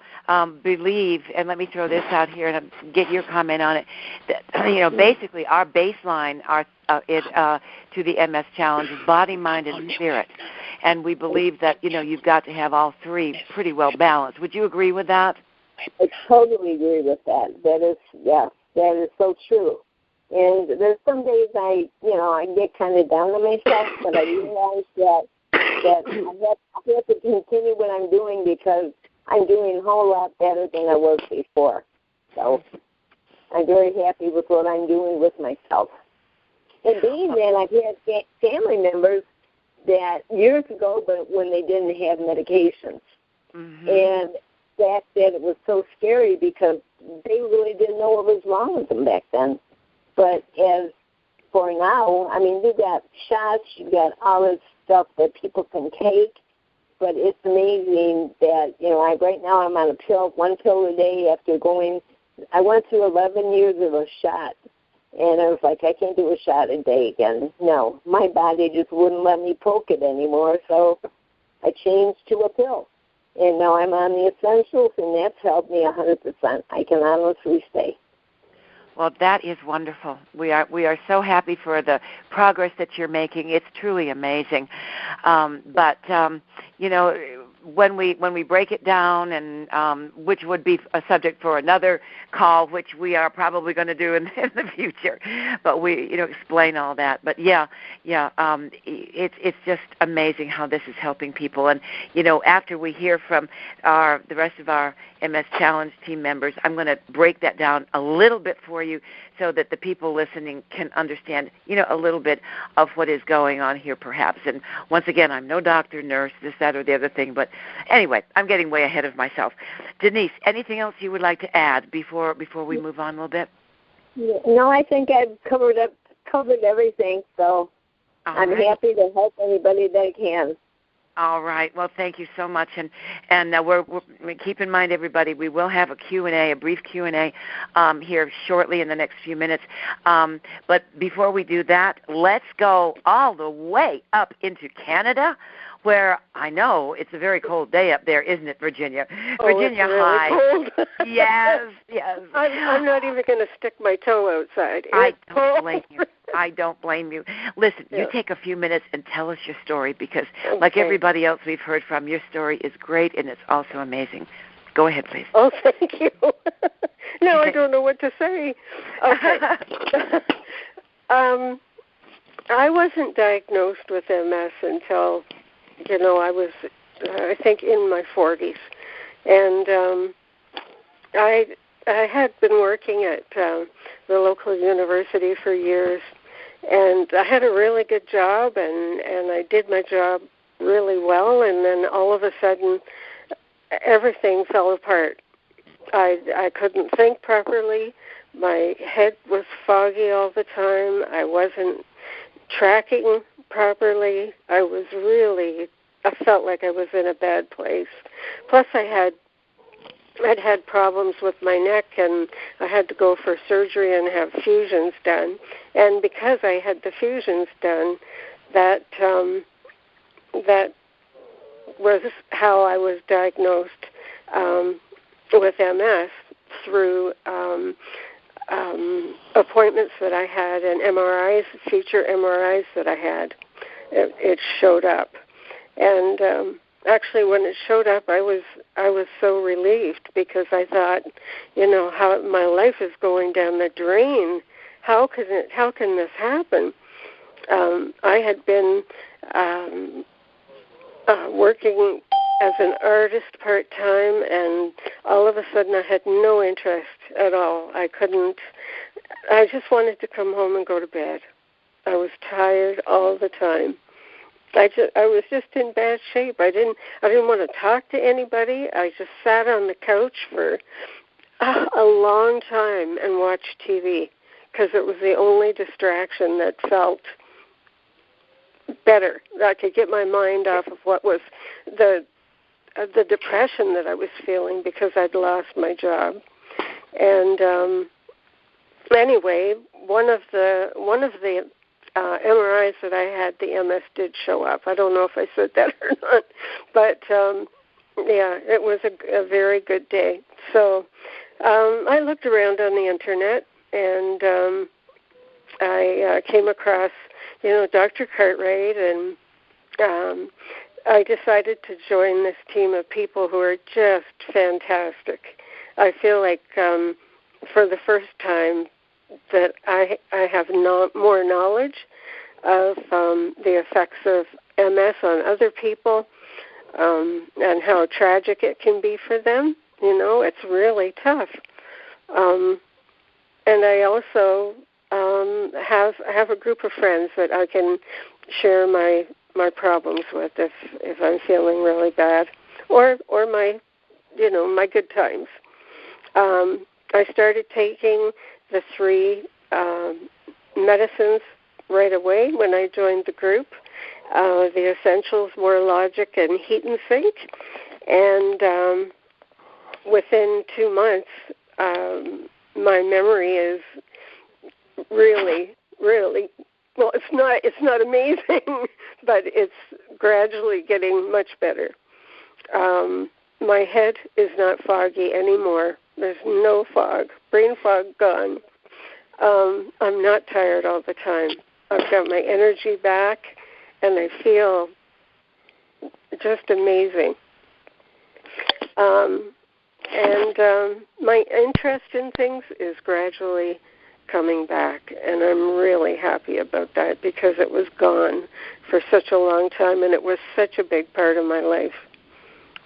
Speaker 2: believe, and let me throw this out here and get your comment on it. That basically our baseline, to the MS challenge is body, mind, and spirit. And we believe that, you've got to have all three pretty well balanced. Would you agree with that?
Speaker 8: I totally agree with that. That is so true. And there's some days I get kind of down on myself, but I realize that I have to continue what I'm doing, because I'm doing a whole lot better than I was before. So I'm very happy with what I'm doing with myself. And being that I've had family members that years ago, but when they didn't have medications. Mm-hmm. And that it was so scary, because they really didn't know what was wrong with them back then. But as for now, you got shots, you got all this stuff that people can take, but it's amazing that, right now I'm on a pill, 1 pill a day after I went through 11 years of a shot. And I was like, I can't do a shot a day again. No, my body just wouldn't let me poke it anymore, so I changed to a pill. And now I'm on the essentials, and that's helped me 100%. I can honestly say.
Speaker 2: Well, that is wonderful. We are so happy for the progress that you're making. It's truly amazing. But when we break it down, and which would be a subject for another call, which we are probably going to do in the future, but we explain all that. But it's just amazing how this is helping people. And after we hear from the rest of our MS Challenge team members, I'm going to break that down a little bit for you, so that the people listening can understand, a little bit of what is going on here, perhaps. And once again, I'm no doctor, nurse, this, that, or the other thing. But anyway, I'm getting way ahead of myself. Denise, anything else you would like to add before we move on a little bit?
Speaker 8: No, I think I've covered everything. So I'm happy to help anybody that I can.
Speaker 2: All right. Well, thank you so much, and we're keep in mind, everybody, we will have a Q&A, a brief Q&A here shortly in the next few minutes. But before we do that, let's go all the way up into Canada, where I know it's a very cold day up there, isn't it, Virginia? Virginia
Speaker 4: it's really
Speaker 2: High.
Speaker 4: Cold.
Speaker 2: Yes.
Speaker 4: I'm not even going to stick my toe outside.
Speaker 2: I don't blame you. Listen, you take a few minutes and tell us your story because, like everybody else we've heard from, your story is great and it's also amazing. Go ahead, please.
Speaker 4: Oh, thank you. Now I don't know what to say. Okay. I wasn't diagnosed with MS until, I was, I think, in my 40s. And I had been working at the local university for years, and I had a really good job, and I did my job really well, and then all of a sudden everything fell apart. I couldn't think properly. My head was foggy all the time. I wasn't tracking properly. I felt like I was in a bad place. Plus I'd had problems with my neck, and I had to go for surgery and have fusions done. And because I had the fusions done, that was how I was diagnosed with MS through appointments that I had and MRIs, future MRIs that I had. It showed up, and actually, when it showed up, I was so relieved because I thought, how my life is going down the drain. How can this happen? I had been working as an artist part-time, and all of a sudden I had no interest at all. I just wanted to come home and go to bed. I was tired all the time. I was just in bad shape. I didn't want to talk to anybody. I just sat on the couch for a long time and watched TV because it was the only distraction that felt better. I could get my mind off of what was the depression that I was feeling because I'd lost my job. And anyway, one of the MRIs that I had, the MS did show up. I don't know if I said that or not, but it was a very good day. So I looked around on the internet, and I came across, Dr. Cartwright, and I decided to join this team of people who are just fantastic. I feel like for the first time that I have more knowledge of the effects of MS on other people and how tragic it can be for them. It's really tough. And I also have a group of friends that I can share my problems with if I'm feeling really bad, or my my good times. I started taking the 3 medicines right away when I joined the group, the essentials, More Logic, and Heat and Sink. And within 2 months, my memory is really, really, well, it's not amazing, but it's gradually getting much better. My head is not foggy anymore. There's no fog. Brain fog gone. I'm not tired all the time. I've got my energy back, and I feel just amazing. And my interest in things is gradually coming back, and I'm really happy about that because it was gone for such a long time, and it was such a big part of my life.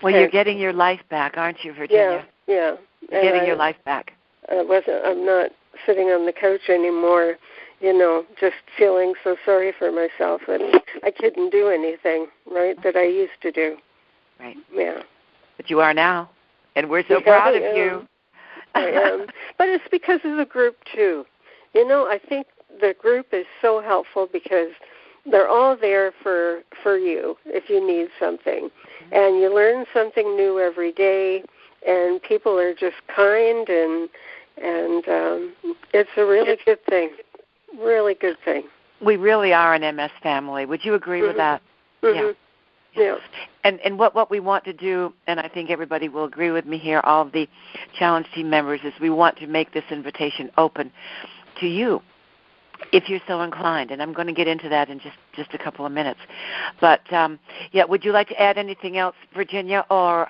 Speaker 2: Well, you're getting your life back, aren't you, Virginia?
Speaker 4: Yeah.
Speaker 2: You're getting your life back.
Speaker 4: I'm not sitting on the couch anymore, just feeling so sorry for myself that I couldn't do anything, right, that I used to do.
Speaker 2: Right.
Speaker 4: Yeah.
Speaker 2: But you are now, and we're so proud of you.
Speaker 4: I am. But it's because of the group, too. I think the group is so helpful because, They're all there for you if you need something. And you learn something new every day, and people are just kind, and it's a really good thing. Really good thing.
Speaker 2: We really are an MS family. Would you agree with that?
Speaker 4: Mm-hmm. Yeah.
Speaker 2: And what we want to do, and I think everybody will agree with me here, all of the Challenge Team members, is we want to make this invitation open to you, if you're so inclined. And I'm going to get into that in just a couple of minutes. But, would you like to add anything else, Virginia, or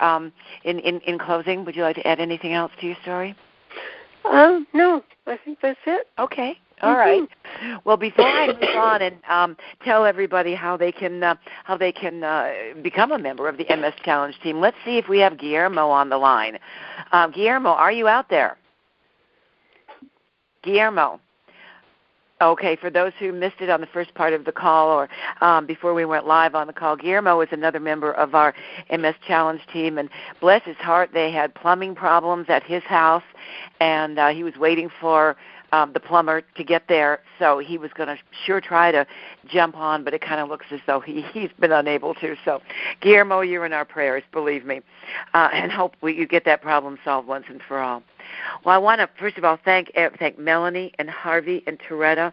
Speaker 2: in closing, would you like to add anything else to your story?
Speaker 4: No, I think that's it.
Speaker 2: Okay. All right. Well, before I move on and tell everybody how they can become a member of the MS Challenge Team, let's see if we have Guillermo on the line. Guillermo, are you out there? Guillermo. Okay, for those who missed it on the first part of the call or before we went live on the call, Guillermo is another member of our MS Challenge Team, and bless his heart, they had plumbing problems at his house, and he was waiting for the plumber to get there, so he was going to sure try to jump on, but it kind of looks as though he's been unable to. So, Guillermo, you're in our prayers, believe me, and hope you get that problem solved once and for all. Well, I want to, first of all, thank Melanie and Harvey and Toretta,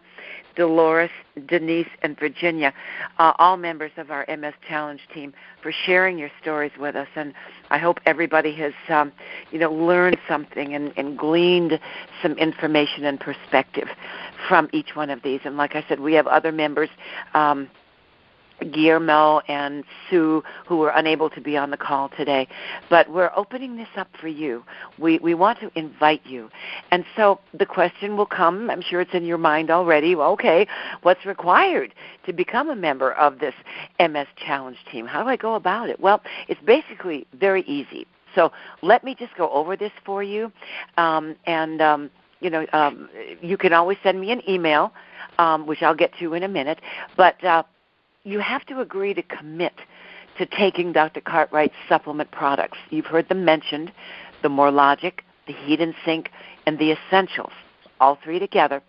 Speaker 2: Dolores, Denise, and Virginia, all members of our MS Challenge Team, for sharing your stories with us. And I hope everybody has, learned something and gleaned some information and perspective from each one of these. And like I said, we have other members, Guillermo and Sue, who were unable to be on the call today. But we're opening this up for you. We want to invite you. And so the question will come, I'm sure it's in your mind already, well, okay, what's required to become a member of this MS Challenge Team? How do I go about it? Well, it's basically very easy. So let me just go over this for you. You can always send me an email, which I'll get to in a minute. But you have to agree to commit to taking Dr. Cartwright's supplement products. You've heard them mentioned, the More Logic, the Heat and Sink, and the Essentials, all three together,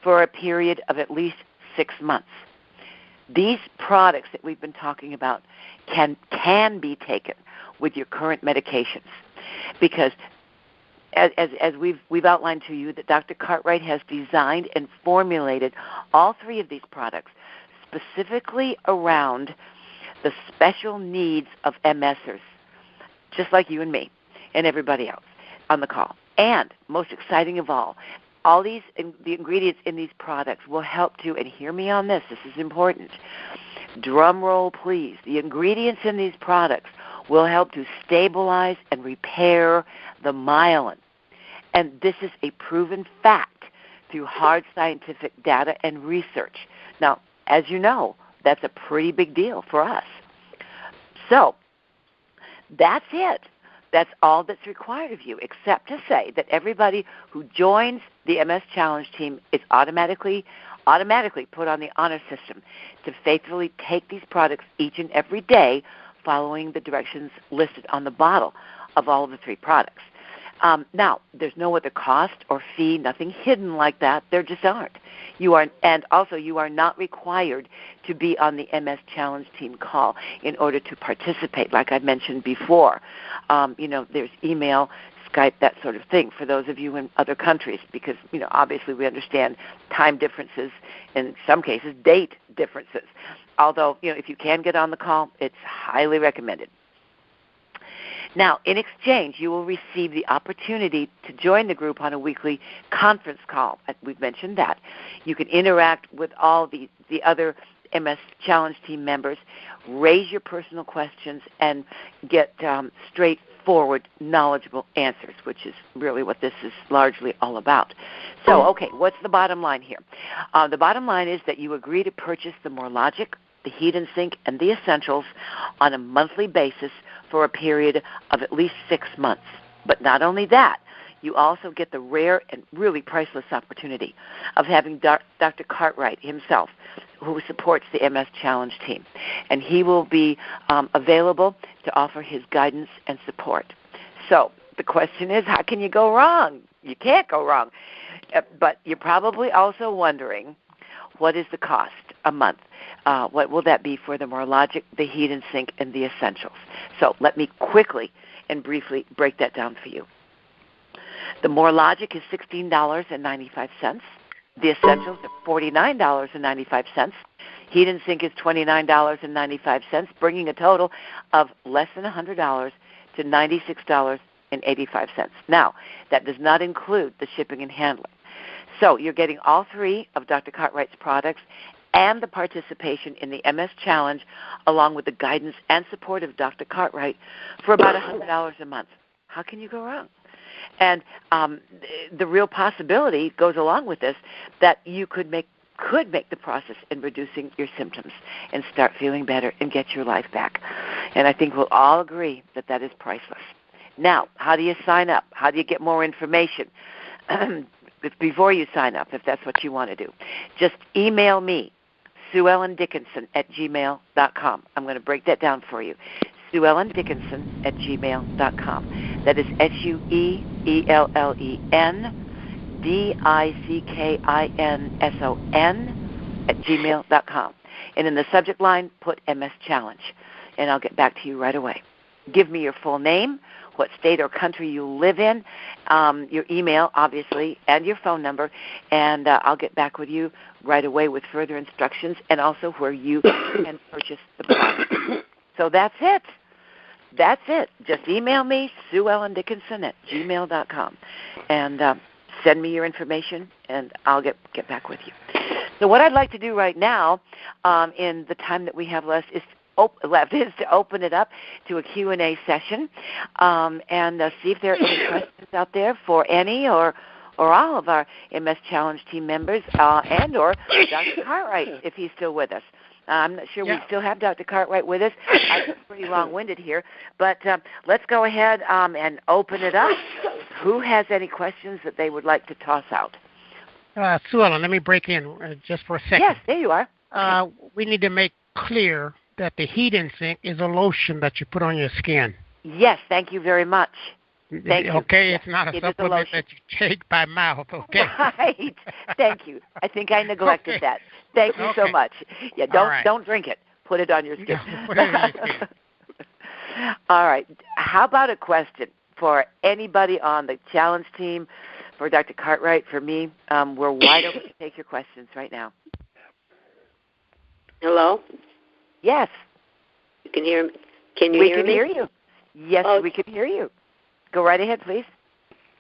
Speaker 2: for a period of at least 6 months. These products that we've been talking about can be taken with your current medications, because as we've outlined to you, that Dr. Cartwright has designed and formulated all three of these products specifically around the special needs of MSers, just like you and me and everybody else on the call. And most exciting of all the ingredients in these products will help to, and hear me on this is important, drum roll please, the ingredients in these products will help to stabilize and repair the myelin. And this is a proven fact through hard scientific data and research. Now, as you know, that's a pretty big deal for us. So that's it. That's all that's required of you, except to say that everybody who joins the MS Challenge Team is automatically put on the honor system to faithfully take these products each and every day, following the directions listed on the bottle of all of the three products. Now, there's no other cost or fee, nothing hidden like that. There just aren't. You are not required to be on the MS Challenge Team call in order to participate, like I mentioned before. There's email, Skype, that sort of thing for those of you in other countries, because, obviously we understand time differences, in some cases date differences. Although, if you can get on the call, it's highly recommended. Now, in exchange, you will receive the opportunity to join the group on a weekly conference call. We've mentioned that. You can interact with all the other MS Challenge Team members, raise your personal questions, and get straightforward, knowledgeable answers, which is really what this is largely all about. So, okay, what's the bottom line here? The bottom line is that you agree to purchase the More Logic, the Heat and Sink, and the Essentials on a monthly basis for a period of at least 6 months. But not only that, you also get the rare and really priceless opportunity of having Dr. Cartwright himself, who supports the MS Challenge Team. And he will be available to offer his guidance and support. So the question is, how can you go wrong? You can't go wrong. But you're probably also wondering, what is the cost? a month. What will that be for the More Logic, the Heat and Sink, and the Essentials? So let me quickly and briefly break that down for you. The More Logic is $16.95. The Essentials are $49.95. Heat and Sink is $29.95, bringing a total of less than $100 to $96.85. Now, that does not include the shipping and handling. So you're getting all three of Dr. Cartwright's products and the participation in the MS Challenge, along with the guidance and support of Dr. Cartwright, for about $100 a month. How can you go wrong? And the real possibility goes along with this that you could make the process in reducing your symptoms and start feeling better and get your life back. And I think we'll all agree that that is priceless. Now, how do you sign up? How do you get more information? Before you sign up, if that's what you want to do, just email me, SueEllenDickinson@gmail.com. I'm going to break that down for you. SueEllenDickinson@gmail.com. That is SueEllenDickinson@gmail.com. And in the subject line, put MS Challenge, and I'll get back to you right away. Give me your full name, what state or country you live in, your email, obviously, and your phone number, and I'll get back with you right away with further instructions and also where you can purchase the product. So that's it. That's it. Just email me, SueEllenDickinson@gmail.com, and send me your information, and I'll get back with you. So what I'd like to do right now, in the time that we have left, is to open it up to a Q&A session, and see if there are any questions out there for any or all of our MS Challenge team members, and or Dr. Cartwright, if he's still with us. I'm not sure we still have Dr. Cartwright with us. I'm pretty long-winded here, but let's go ahead and open it up. Who has any questions that they would like to toss out?
Speaker 3: Sue Ellen, let me break in just for a second.
Speaker 2: Yes, there you are.
Speaker 3: We need to make clear that the Heat and Sink is a lotion that you put on your skin.
Speaker 2: Yes, thank you very much. Thank you.
Speaker 3: Okay, it's not a supplement that you take by mouth, okay?
Speaker 2: Right. Thank you. I think I neglected that. Thank you so much. Yeah, don't drink it. Put it on your skin.
Speaker 3: Put it on your skin.
Speaker 2: All right. How about a question for anybody on the challenge team, for Dr. Cartwright, for me? We're wide open to take your questions right now.
Speaker 9: Hello?
Speaker 2: Yes.
Speaker 9: You can hear me? Can you hear me?
Speaker 2: We can hear you. Yes, we can hear you. Go right ahead, please.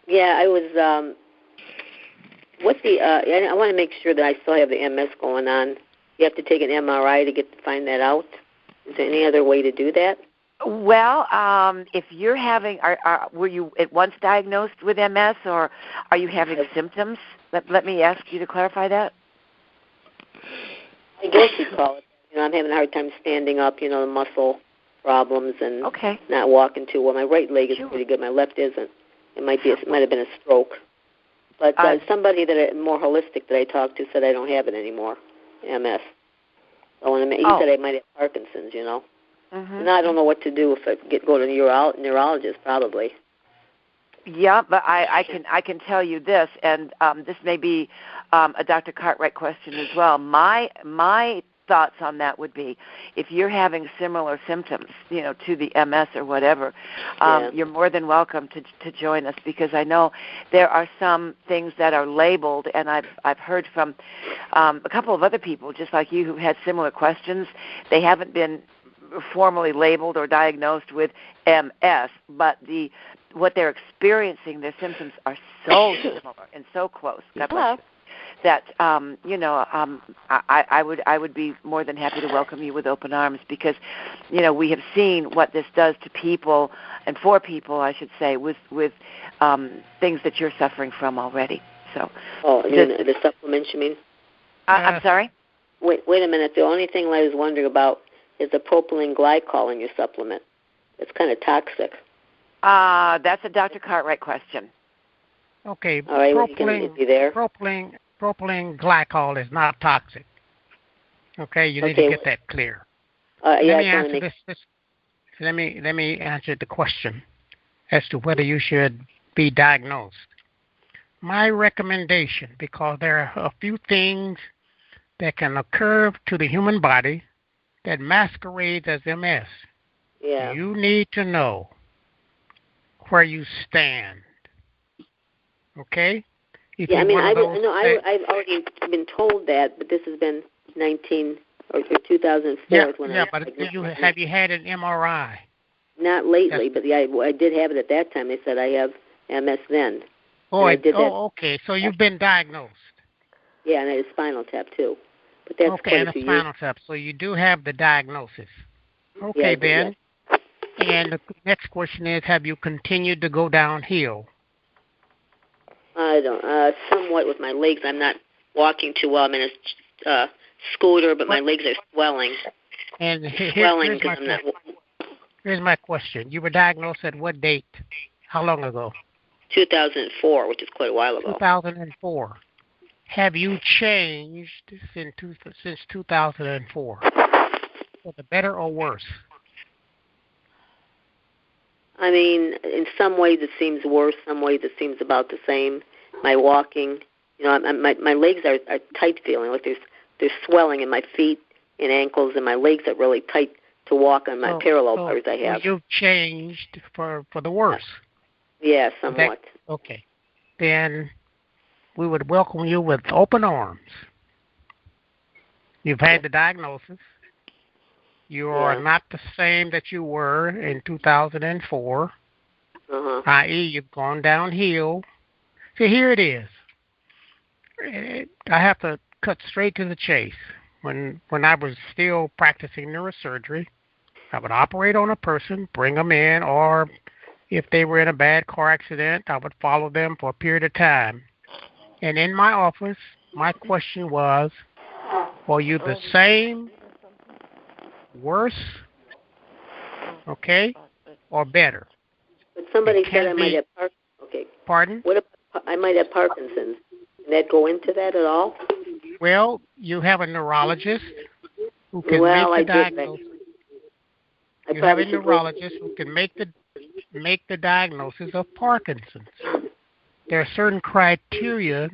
Speaker 9: Yeah, I was, I want to make sure that I still have the MS going on. You have to take an MRI to find that out? Is there any other way to do that?
Speaker 2: Well, if you're having, were you at once diagnosed with MS, or are you having symptoms? Let me ask you to clarify that.
Speaker 9: I guess you'd call it. I'm having a hard time standing up, the muscle problems and not walking too well. My right leg is pretty good. My left isn't. It might have been a stroke. But somebody more holistic that I talked to said I don't have it anymore, MS. So he said I might have Parkinson's, Mm-hmm. And I don't know what to do if I go to a neurologist, probably.
Speaker 2: Yeah, but I can tell you this, and this may be a Dr. Cartwright question as well. My thoughts on that would be, if you're having similar symptoms, to the MS or whatever, you're more than welcome to join us, because I know there are some things that are labeled, and I've heard from a couple of other people just like you who had similar questions. They haven't been formally labeled or diagnosed with MS, but what they're experiencing, their symptoms are so similar and so close. God bless you. That I would be more than happy to welcome you with open arms, because we have seen what this does to people, and for people, I should say, with things that you're suffering from already. So.
Speaker 9: The supplements, you mean?
Speaker 2: I'm sorry.
Speaker 9: Wait a minute. The only thing I was wondering about is the propylene glycol in your supplement. It's kind of toxic.
Speaker 2: That's a Dr. Cartwright question.
Speaker 3: Okay.
Speaker 9: All right.
Speaker 3: Propylene glycol is not toxic. Okay, you need to get that clear. Let me answer the question as to whether you should be diagnosed. My recommendation, because there are a few things that can occur to the human body that masquerades as MS.
Speaker 9: Yeah.
Speaker 3: You need to know where you stand. Okay? If
Speaker 9: yeah, I mean,
Speaker 3: I've
Speaker 9: already been told that, but this has been 2004 when I was
Speaker 3: but have you had an MRI?
Speaker 9: Not lately, but I did have it at that time. They said I have MS then.
Speaker 3: Okay. So you've been diagnosed.
Speaker 9: Yeah, and I had a spinal tap too. But that's quite
Speaker 3: and a spinal tap. So you do have the diagnosis. Okay, then.
Speaker 9: Yeah.
Speaker 3: And the next question is, have you continued to go downhill?
Speaker 9: I don't. Somewhat with my legs. I'm not walking too well. I'm in a scooter, but my legs are swelling.
Speaker 3: And here's my question. You were diagnosed at what date? How long ago?
Speaker 9: 2004, which is quite a while ago.
Speaker 3: 2004. Have you changed since 2004? For the better or worse?
Speaker 9: I mean, in some ways it seems worse. Some ways it seems about the same. My walking, my legs are tight feeling, like there's swelling in my feet and ankles, and my legs are really tight to walk on my parallel bars I have.
Speaker 3: So you've changed for the worse?
Speaker 9: Yeah, somewhat.
Speaker 3: Okay. Then we would welcome you with open arms. You've had the diagnosis. You are not the same that you were in 2004, i.e. you've gone downhill. See, here it is. I have to cut straight to the chase. When I was still practicing neurosurgery, I would operate on a person, bring them in, or if they were in a bad car accident, I would follow them for a period of time. And in my office, my question was, are you the same, worse, or better?
Speaker 9: But somebody said I might have Parkinson's. Okay.
Speaker 3: Pardon?
Speaker 9: What if I might have Parkinson's? Can that go into that at all?
Speaker 3: Well, you have a neurologist who can make the diagnosis. You have a neurologist who can make the diagnosis of Parkinson's. There are certain criteria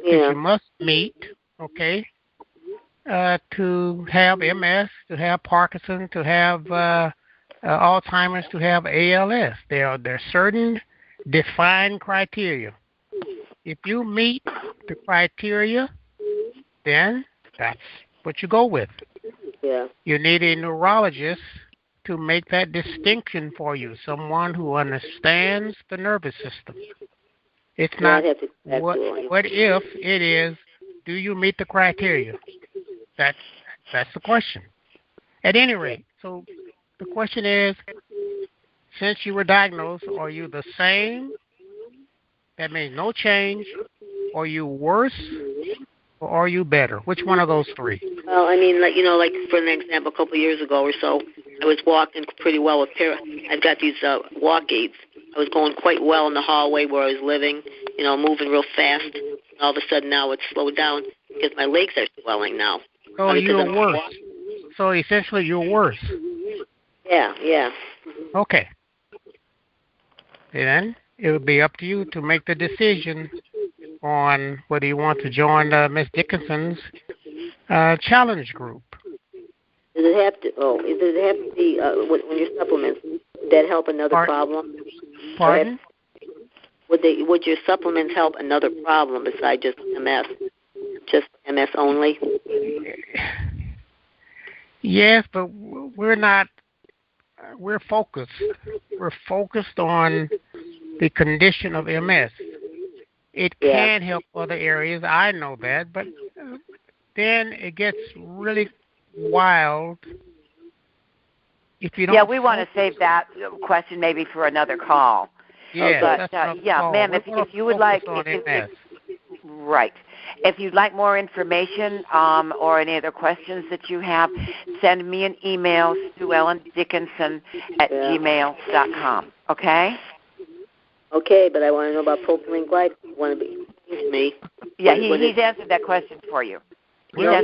Speaker 3: that you must meet, to have MS, to have Parkinson's, to have Alzheimer's, to have ALS. There are certain defined criteria. If you meet the criteria, then that's what you go with.
Speaker 9: Yeah.
Speaker 3: You need a neurologist to make that distinction for you, someone who understands the nervous system. It's not what if, it is, do you meet the criteria? That's the question. At any rate, so the question is, since you were diagnosed, are you the same? That means no change. Are you worse? Or are you better? Which one of those three?
Speaker 9: Well, I mean, like for an example, a couple of years ago or so, I was walking pretty well with I've got these walk aids. I was going quite well in the hallway where I was living, moving real fast. And all of a sudden now it's slowed down because my legs are swelling now.
Speaker 3: So you're worse. So essentially you're worse.
Speaker 9: Yeah.
Speaker 3: Okay. Then it would be up to you to make the decision on whether you want to join Miss Dickinson's challenge group.
Speaker 9: Does it have to be when your supplements? Would that help another problem?
Speaker 3: Pardon?
Speaker 9: Would your supplements help another problem besides just MS? Just MS only?
Speaker 3: Yes, but we're not. We're focused. We're focused on the condition of MS. It can help other areas. I know that, but then it gets really wild if you don't.
Speaker 2: Yeah, we want to save that question maybe for another call.
Speaker 3: Yeah,
Speaker 2: ma'am, if you would like, right. If you'd like more information or any other questions that you have, send me an email, SueEllenDickinson@gmail.com. Okay?
Speaker 9: Okay, but I want to know about propylene glycol. You want to be me?
Speaker 2: Yeah, he's answered that question for you.
Speaker 3: Well,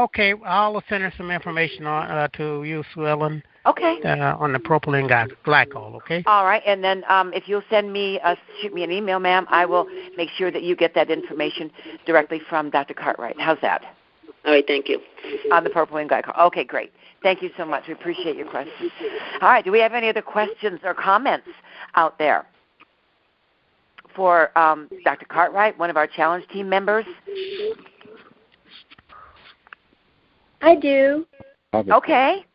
Speaker 3: okay. I'll send her some information on to you, Sue Ellen.
Speaker 2: Okay.
Speaker 3: On the propylene glycol, okay?
Speaker 2: All right, and then if you'll shoot me an email, ma'am, I will make sure that you get that information directly from Dr. Cartwright. How's that?
Speaker 9: All right, thank you.
Speaker 2: On the propylene glycol. Okay, great. Thank you so much. We appreciate your question. All right, do we have any other questions or comments out there for Dr. Cartwright, one of our challenge team members?
Speaker 10: I do.
Speaker 2: Okay.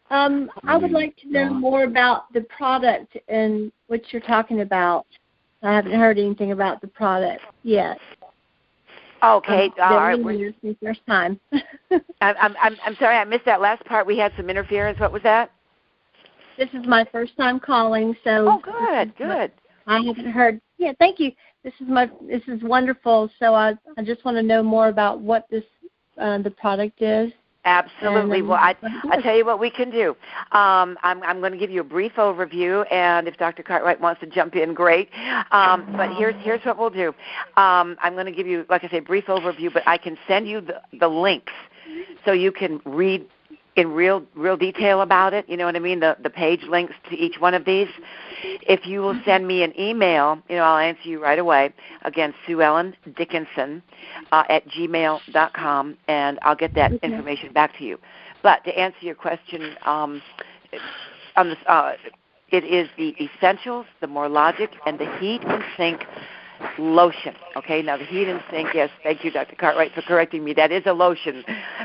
Speaker 10: I would like to know more about the product and what you're talking about. I haven't heard anything about the product yet.
Speaker 2: Okay, all right.
Speaker 10: This is the first time.
Speaker 2: I'm sorry, I missed that last part. We had some interference. What was that?
Speaker 10: This is my first time calling, so.
Speaker 2: Oh, good.
Speaker 10: I haven't heard. Yeah, thank you. This is wonderful. So I just want to know more about what this the product is.
Speaker 2: Absolutely. Well, I tell you what we can do. I'm going to give you a brief overview, and if Dr. Cartwright wants to jump in, great. But here's what we'll do. I'm going to give you, like I say, a brief overview, but I can send you the links so you can read in real detail about it. You know what I mean? The page links to each one of these. If you will send me an email, I'll answer you right away. Again, Sue Ellen Dickinson at gmail.com, and I'll get that information back to you. But to answer your question, it is the Essentials, the More Logic, and the Heat and Sink lotion. Okay, now the Heat and Sink, yes, thank you, Dr. Cartwright, for correcting me. That is a lotion.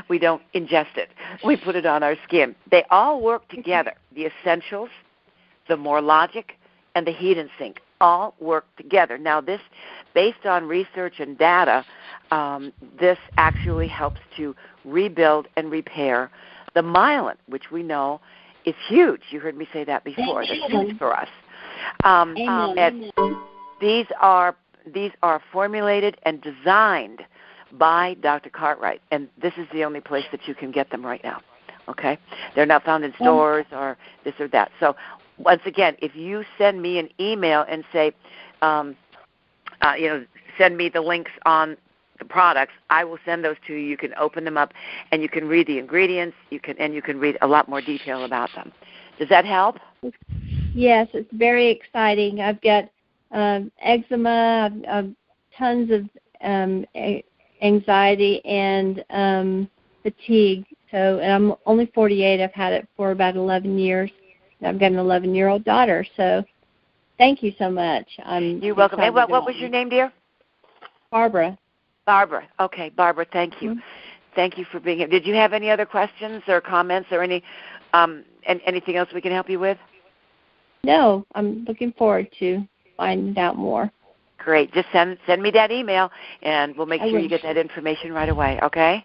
Speaker 2: We don't ingest it. We put it on our skin. They all work together. The Essentials, the More Logic, and the Heat and Sink all work together. Now this, based on research and data, this actually helps to rebuild and repair the myelin, which we know is huge. You heard me say that before. That's huge for us. And these are formulated and designed by Dr. Cartwright, and this is the only place that you can get them right now. Okay, they're not found in stores or this or that. So once again, if you send me an email and say, send me the links on the products, I will send those to you. You can open them up and you can read the ingredients. You can read a lot more detail about them. Does that help?
Speaker 10: Yes, it's very exciting. I've got eczema, tons of anxiety and fatigue. So, and I'm only 48. I've had it for about 11 years. I've got an 11-year-old daughter. So, thank you so much.
Speaker 2: You're welcome. Hey, what was your name, dear?
Speaker 10: Barbara.
Speaker 2: Barbara. Okay, Barbara. Thank you. Mm-hmm. Thank you for being here. Did you have any other questions or comments or anything else we can help you with?
Speaker 10: No, I'm looking forward to finding out more.
Speaker 2: Great. Just send me that email, and we'll make sure you get that information right away. Okay.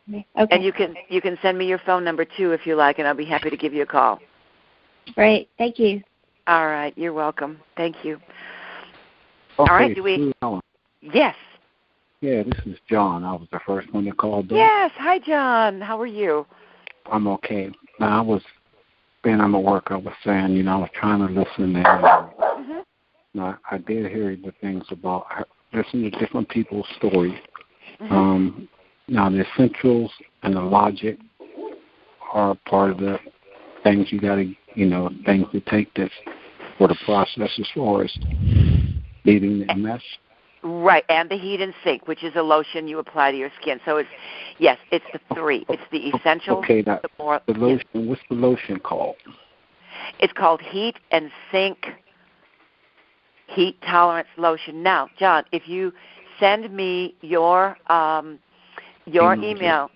Speaker 10: Okay.
Speaker 2: And you can send me your phone number too if you like, and I'll be happy to give you a call.
Speaker 10: Great. Thank you.
Speaker 2: All right. You're welcome. Thank you.
Speaker 11: Okay,
Speaker 2: all right. Do we? Yes.
Speaker 11: Yeah, this is John. I was the first one to call.
Speaker 2: Yes. Hi, John. How are you?
Speaker 11: I'm okay. Now, being I'm at work, I was saying, I was trying to listen and now, I did hear the things about listening to different people's stories. Mm-hmm. Now, the Essentials and the Logic are part of the things you got to, things to take this for the process as far as beating the MS.
Speaker 2: Right, and the Heat and Sink, which is a lotion you apply to your skin. So it's the three. It's the Essentials.
Speaker 11: Okay, the lotion. Yes. What's the lotion called?
Speaker 2: It's called Heat and Sink Heat Tolerance Lotion. Now, John, if you send me your email,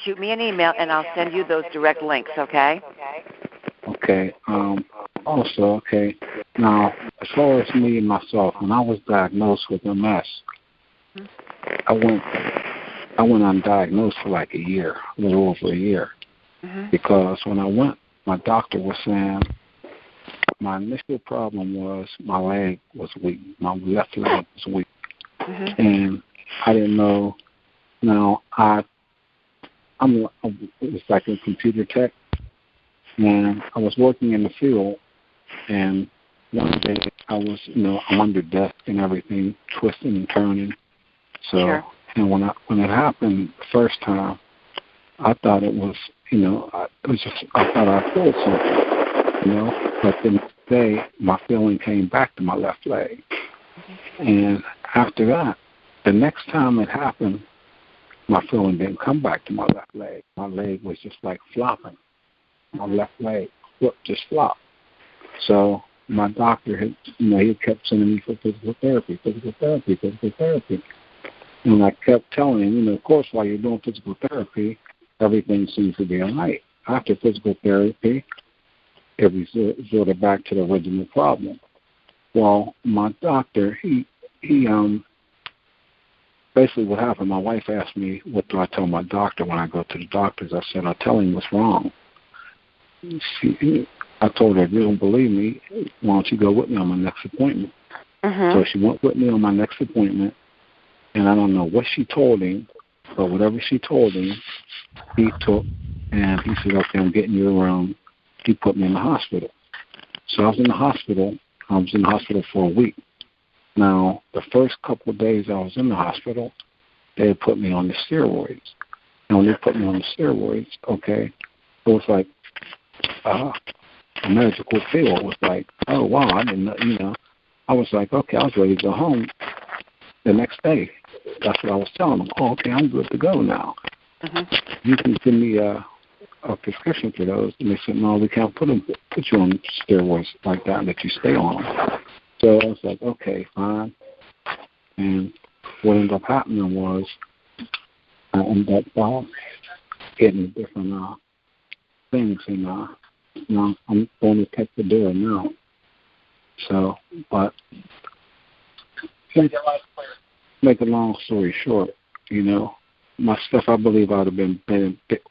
Speaker 2: shoot me an email, and I'll send you those direct links. Okay.
Speaker 11: Okay. Also, now, as far as me and myself, when I was diagnosed with MS, I went undiagnosed for like a year, a little over a year, because when I went, my doctor was saying my initial problem was my leg was weak, my left leg was weak, and I didn't know. Now, it's like a computer tech, and I was working in the field. And one day I was, I'm under desk and everything, twisting and turning. So, and when it happened the first time, I thought it was, I thought I felt something, But the next day, my feeling came back to my left leg. And after that, the next time it happened, my feeling didn't come back to my left leg. My leg was just like flopping. My left leg just flopped. So my doctor had, he kept sending me for physical therapy. And I kept telling him, of course, while you're doing physical therapy, everything seems to be all right. After physical therapy, it resorted back to the original problem. Well, my doctor, he basically what happened, my wife asked me, what do I tell my doctor when I go to the doctors? I said, I'll tell him what's wrong. I told her, if you don't believe me, why don't you go with me on my next appointment? So she went with me on my next appointment, and I don't know what she told him, but whatever she told him, he took, and he said, okay, I'm getting you a room. He put me in the hospital. So I was in the hospital. I was in the hospital for a week. Now, the first couple of days I was in the hospital, they had put me on the steroids. And when they put me on the steroids, okay, it was like a magical feel. It was like, oh, wow, I didn't know, I was like, okay, I was ready to go home the next day. That's what I was telling them. Oh, okay, I'm good to go now. You can give me a prescription for those. And they said, no, we can't put you on steroids like that and let you stay on them. So I was like, okay, fine. And what ended up happening was I ended up getting different things. And I'm going to take the deal now. So, but make a long story short, my stuff, I believe I would have been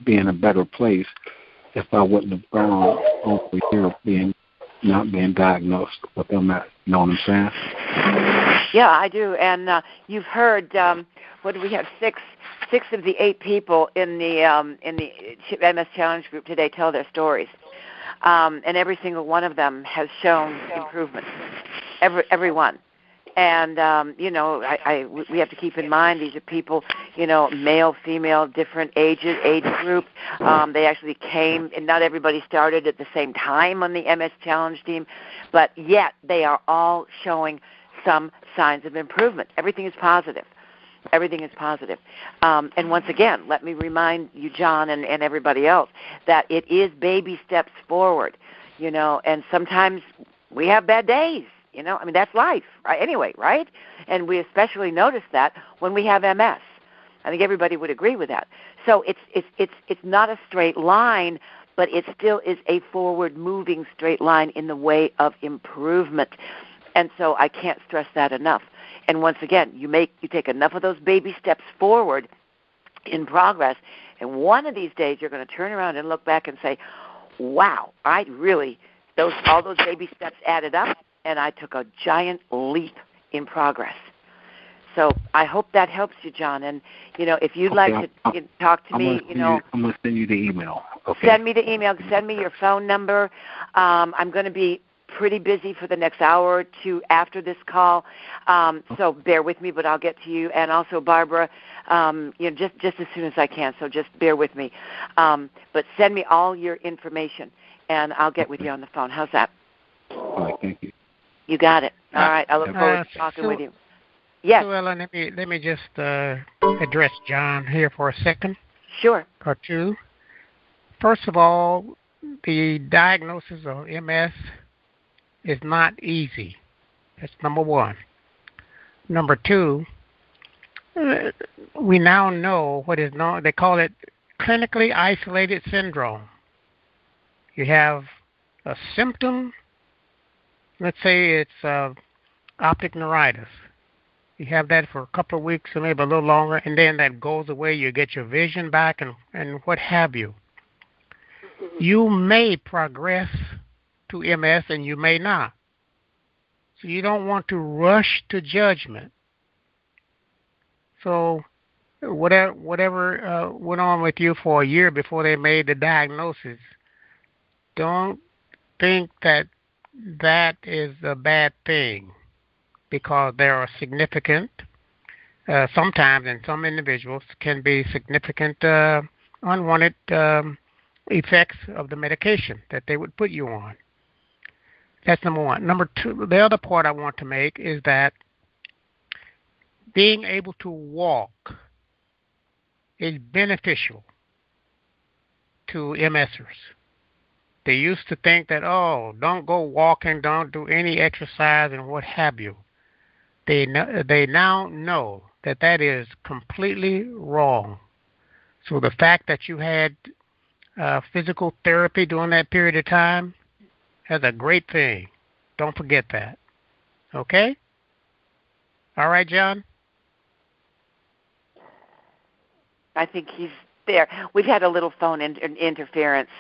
Speaker 11: in a better place if I wouldn't have gone over here not being diagnosed with MS. You know what I'm saying?
Speaker 2: Yeah, I do. And you've heard, what do we have, six of the 8 people in the MS Challenge group today tell their stories. And every single one of them has shown improvement. Every one. And, we have to keep in mind these are people, male, female, different age group. They actually came, and not everybody started at the same time on the MS Challenge team, but yet they are all showing some signs of improvement. Everything is positive. Everything is positive. And once again, let me remind you, John, and everybody else, that it is baby steps forward, and sometimes we have bad days. That's life, right? Anyway, right? And we especially notice that when we have MS. I think everybody would agree with that. So it's not a straight line, but it still is a forward-moving straight line in the way of improvement. And so I can't stress that enough. And once again, you take enough of those baby steps forward in progress, and one of these days you're going to turn around and look back and say, wow, all those baby steps added up, and I took a giant leap in progress. So I hope that helps you, John. And, if you'd like to talk to me,
Speaker 11: I'm going to send you the email. Okay.
Speaker 2: Send me the email. Send me your phone number. I'm going to be pretty busy for the next hour or two after this call. So bear with me, but I'll get to you. And also, Barbara, just as soon as I can. So just bear with me. But send me all your information, and I'll get with you on the phone. How's that?
Speaker 11: All right, thank you.
Speaker 2: You got it. All right. I look forward to talking with you. Yes.
Speaker 3: So, Ellen, let me just address John here for a second.
Speaker 2: Sure.
Speaker 3: Or two. First of all, the diagnosis of MS is not easy. That's number one. Number two, we now know what is known, they call it clinically isolated syndrome. You have a symptom. Let's say it's optic neuritis. You have that for a couple of weeks or maybe a little longer, and then that goes away. You get your vision back and what have you. You may progress to MS and you may not. So you don't want to rush to judgment. So whatever went on with you for a year before they made the diagnosis, don't think that is a bad thing, because there are significant, sometimes in some individuals, can be significant unwanted effects of the medication that they would put you on. That's number one. Number two, the other point I want to make is that being able to walk is beneficial to MSers. They used to think that, oh, don't go walking, don't do any exercise, and what have you. They now know that that is completely wrong. So the fact that you had physical therapy during that period of time is a great thing. Don't forget that. Okay? All right, John?
Speaker 2: I think he's there. We've had a little phone interference.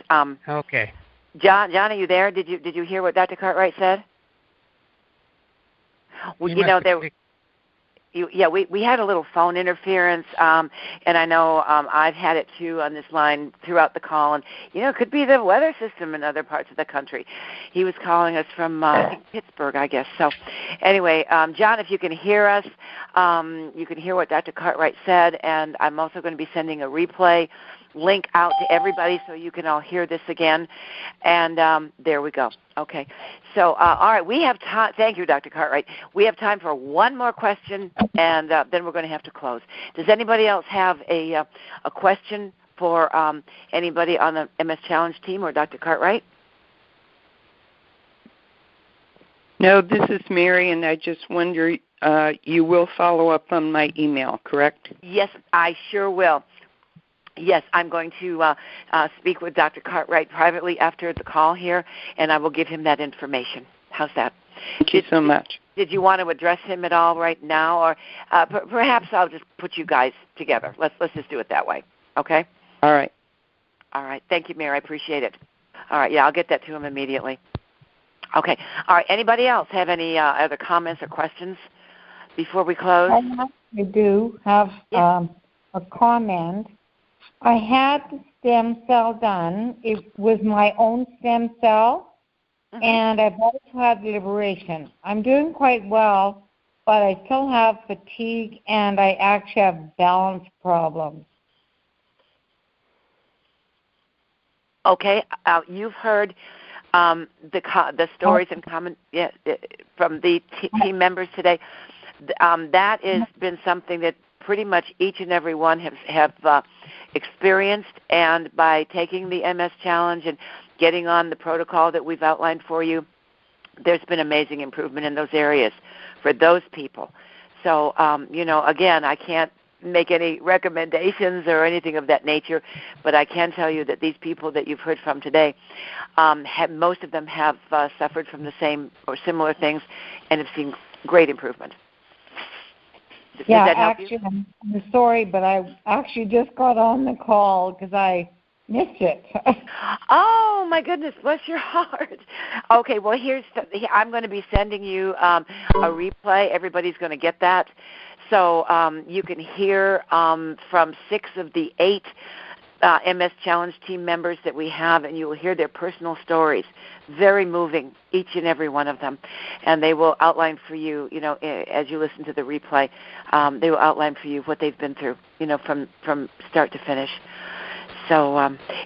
Speaker 3: Okay.
Speaker 2: John, are you there? Did you hear what Dr. Cartwright said? Well, we had a little phone interference, and I know I've had it too on this line throughout the call, and it could be the weather system in other parts of the country. He was calling us from Pittsburgh, I guess. So, anyway, John, if you can hear us, you can hear what Dr. Cartwright said, and I'm also going to be sending a replay link out to everybody so you can all hear this again. And there we go. Okay. So, all right, we have time. Thank you, Dr. Cartwright. We have time for one more question, and then we're going to have to close. Does anybody else have a question for anybody on the MS Challenge team or Dr. Cartwright?
Speaker 12: No, this is Mary, and I just wonder, you will follow up on my email, correct?
Speaker 2: Yes, I sure will. Yes, I'm going to speak with Dr. Cartwright privately after the call here, and I will give him that information. How's that?
Speaker 12: Thank you so much.
Speaker 2: Did you want to address him at all right now, or perhaps I'll just put you guys together? Let's just do it that way. Okay?
Speaker 12: All right.
Speaker 2: All right. Thank you, Mary. I appreciate it. All right. Yeah, I'll get that to him immediately. Okay. All right. Anybody else have any other comments or questions before we close?
Speaker 13: I do have a comment. I had the stem cell done. It was my own stem cell, and I've also had liberation. I'm doing quite well, but I still have fatigue, and I actually have balance problems.
Speaker 2: Okay, you've heard the stories and comments from the team members today. That has been something that pretty much each and every one have experienced, and by taking the MS Challenge and getting on the protocol that we've outlined for you, there's been amazing improvement in those areas for those people. So, again, I can't make any recommendations or anything of that nature, but I can tell you that these people that you've heard from today, most of them have suffered from the same or similar things and have seen great improvement. Does that help you?
Speaker 13: I'm sorry, but I actually just got on the call because I missed it.
Speaker 2: Oh, my goodness. Bless your heart. Okay, well, I'm going to be sending you a replay. Everybody's going to get that. So you can hear from 6 of the 8 MS Challenge team members that we have, and you will hear their personal stories. Very moving, each and every one of them. And they will outline for you, as you listen to the replay, they will outline for you what they've been through, from start to finish. So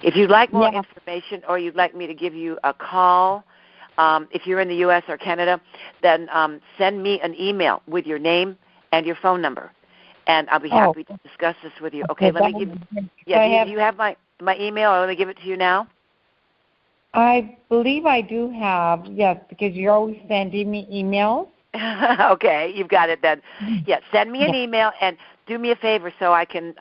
Speaker 2: if you'd like more information, or you'd like me to give you a call, if you're in the U.S. or Canada, then send me an email with your name and your phone number, and I'll be happy to discuss this with you. Okay, let me give you. Yeah, do you have my email? Or let me give it to you now.
Speaker 13: I believe I do have, yes, because you're always sending me emails.
Speaker 2: Okay, you've got it then. Yeah, send me an email, and do me a favor so I can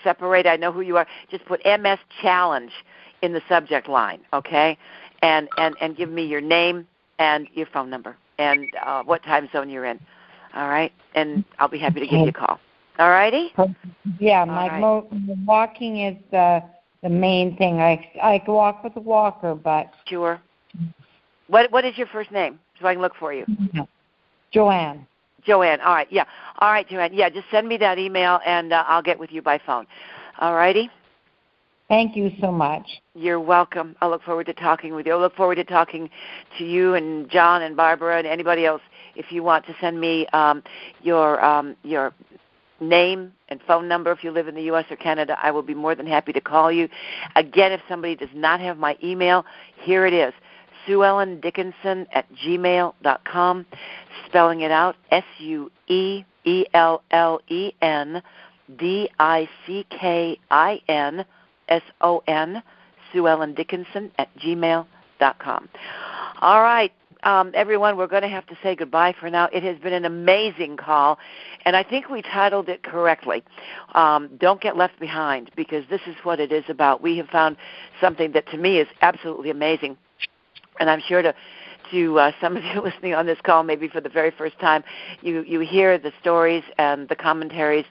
Speaker 2: separate. I know who you are. Just put MS Challenge in the subject line, okay, and give me your name and your phone number and what time zone you're in. All right, and I'll be happy to give you a call. All righty?
Speaker 13: Yeah, walking is the main thing. I can walk with a walker, but...
Speaker 2: Sure. What is your first name so I can look for you?
Speaker 13: Joanne.
Speaker 2: Joanne, all right, yeah. All right, Joanne, yeah, just send me that email, and I'll get with you by phone. All righty?
Speaker 13: Thank you so much.
Speaker 2: You're welcome. I look forward to talking with you. I look forward to talking to you and John and Barbara and anybody else. If you want to send me your name and phone number if you live in the U.S. or Canada, I will be more than happy to call you. Again, if somebody does not have my email, here it is, SuellenDickinson@gmail.com, spelling it out, SuEELLEN DICKINSON, Sue Ellen Dickinson @gmail.com. All right, everyone, we're going to have to say goodbye for now. It has been an amazing call, and I think we titled it correctly. Don't get left behind, because this is what it is about. We have found something that to me is absolutely amazing, and I'm sure to some of you listening on this call, maybe for the very first time, you hear the stories and the commentaries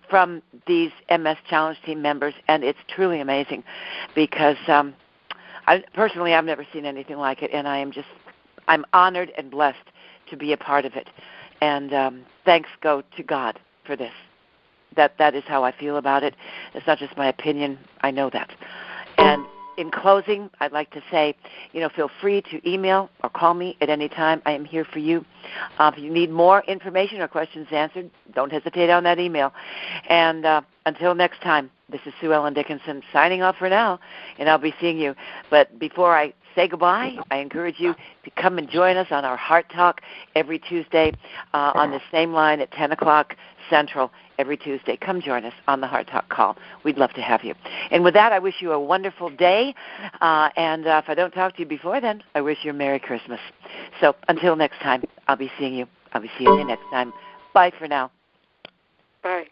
Speaker 2: from these MS Challenge Team members, and it's truly amazing, because I've never seen anything like it, and I'm honored and blessed to be a part of it. And thanks go to God for this. That is how I feel about it. It's not just my opinion. I know that. And in closing, I'd like to say, feel free to email or call me at any time. I am here for you. If you need more information or questions answered, don't hesitate on that email. And until next time, this is Sue Ellen Dickinson signing off for now, and I'll be seeing you. But before I say goodbye, I encourage you to come and join us on our Heart Talk every Tuesday on the same line at 10 o'clock Central every Tuesday. Come join us on the Heart Talk call. We'd love to have you. And with that, I wish you a wonderful day. And if I don't talk to you before then, I wish you a Merry Christmas. So until next time, I'll be seeing you. I'll be seeing you next time. Bye for now.
Speaker 4: Bye.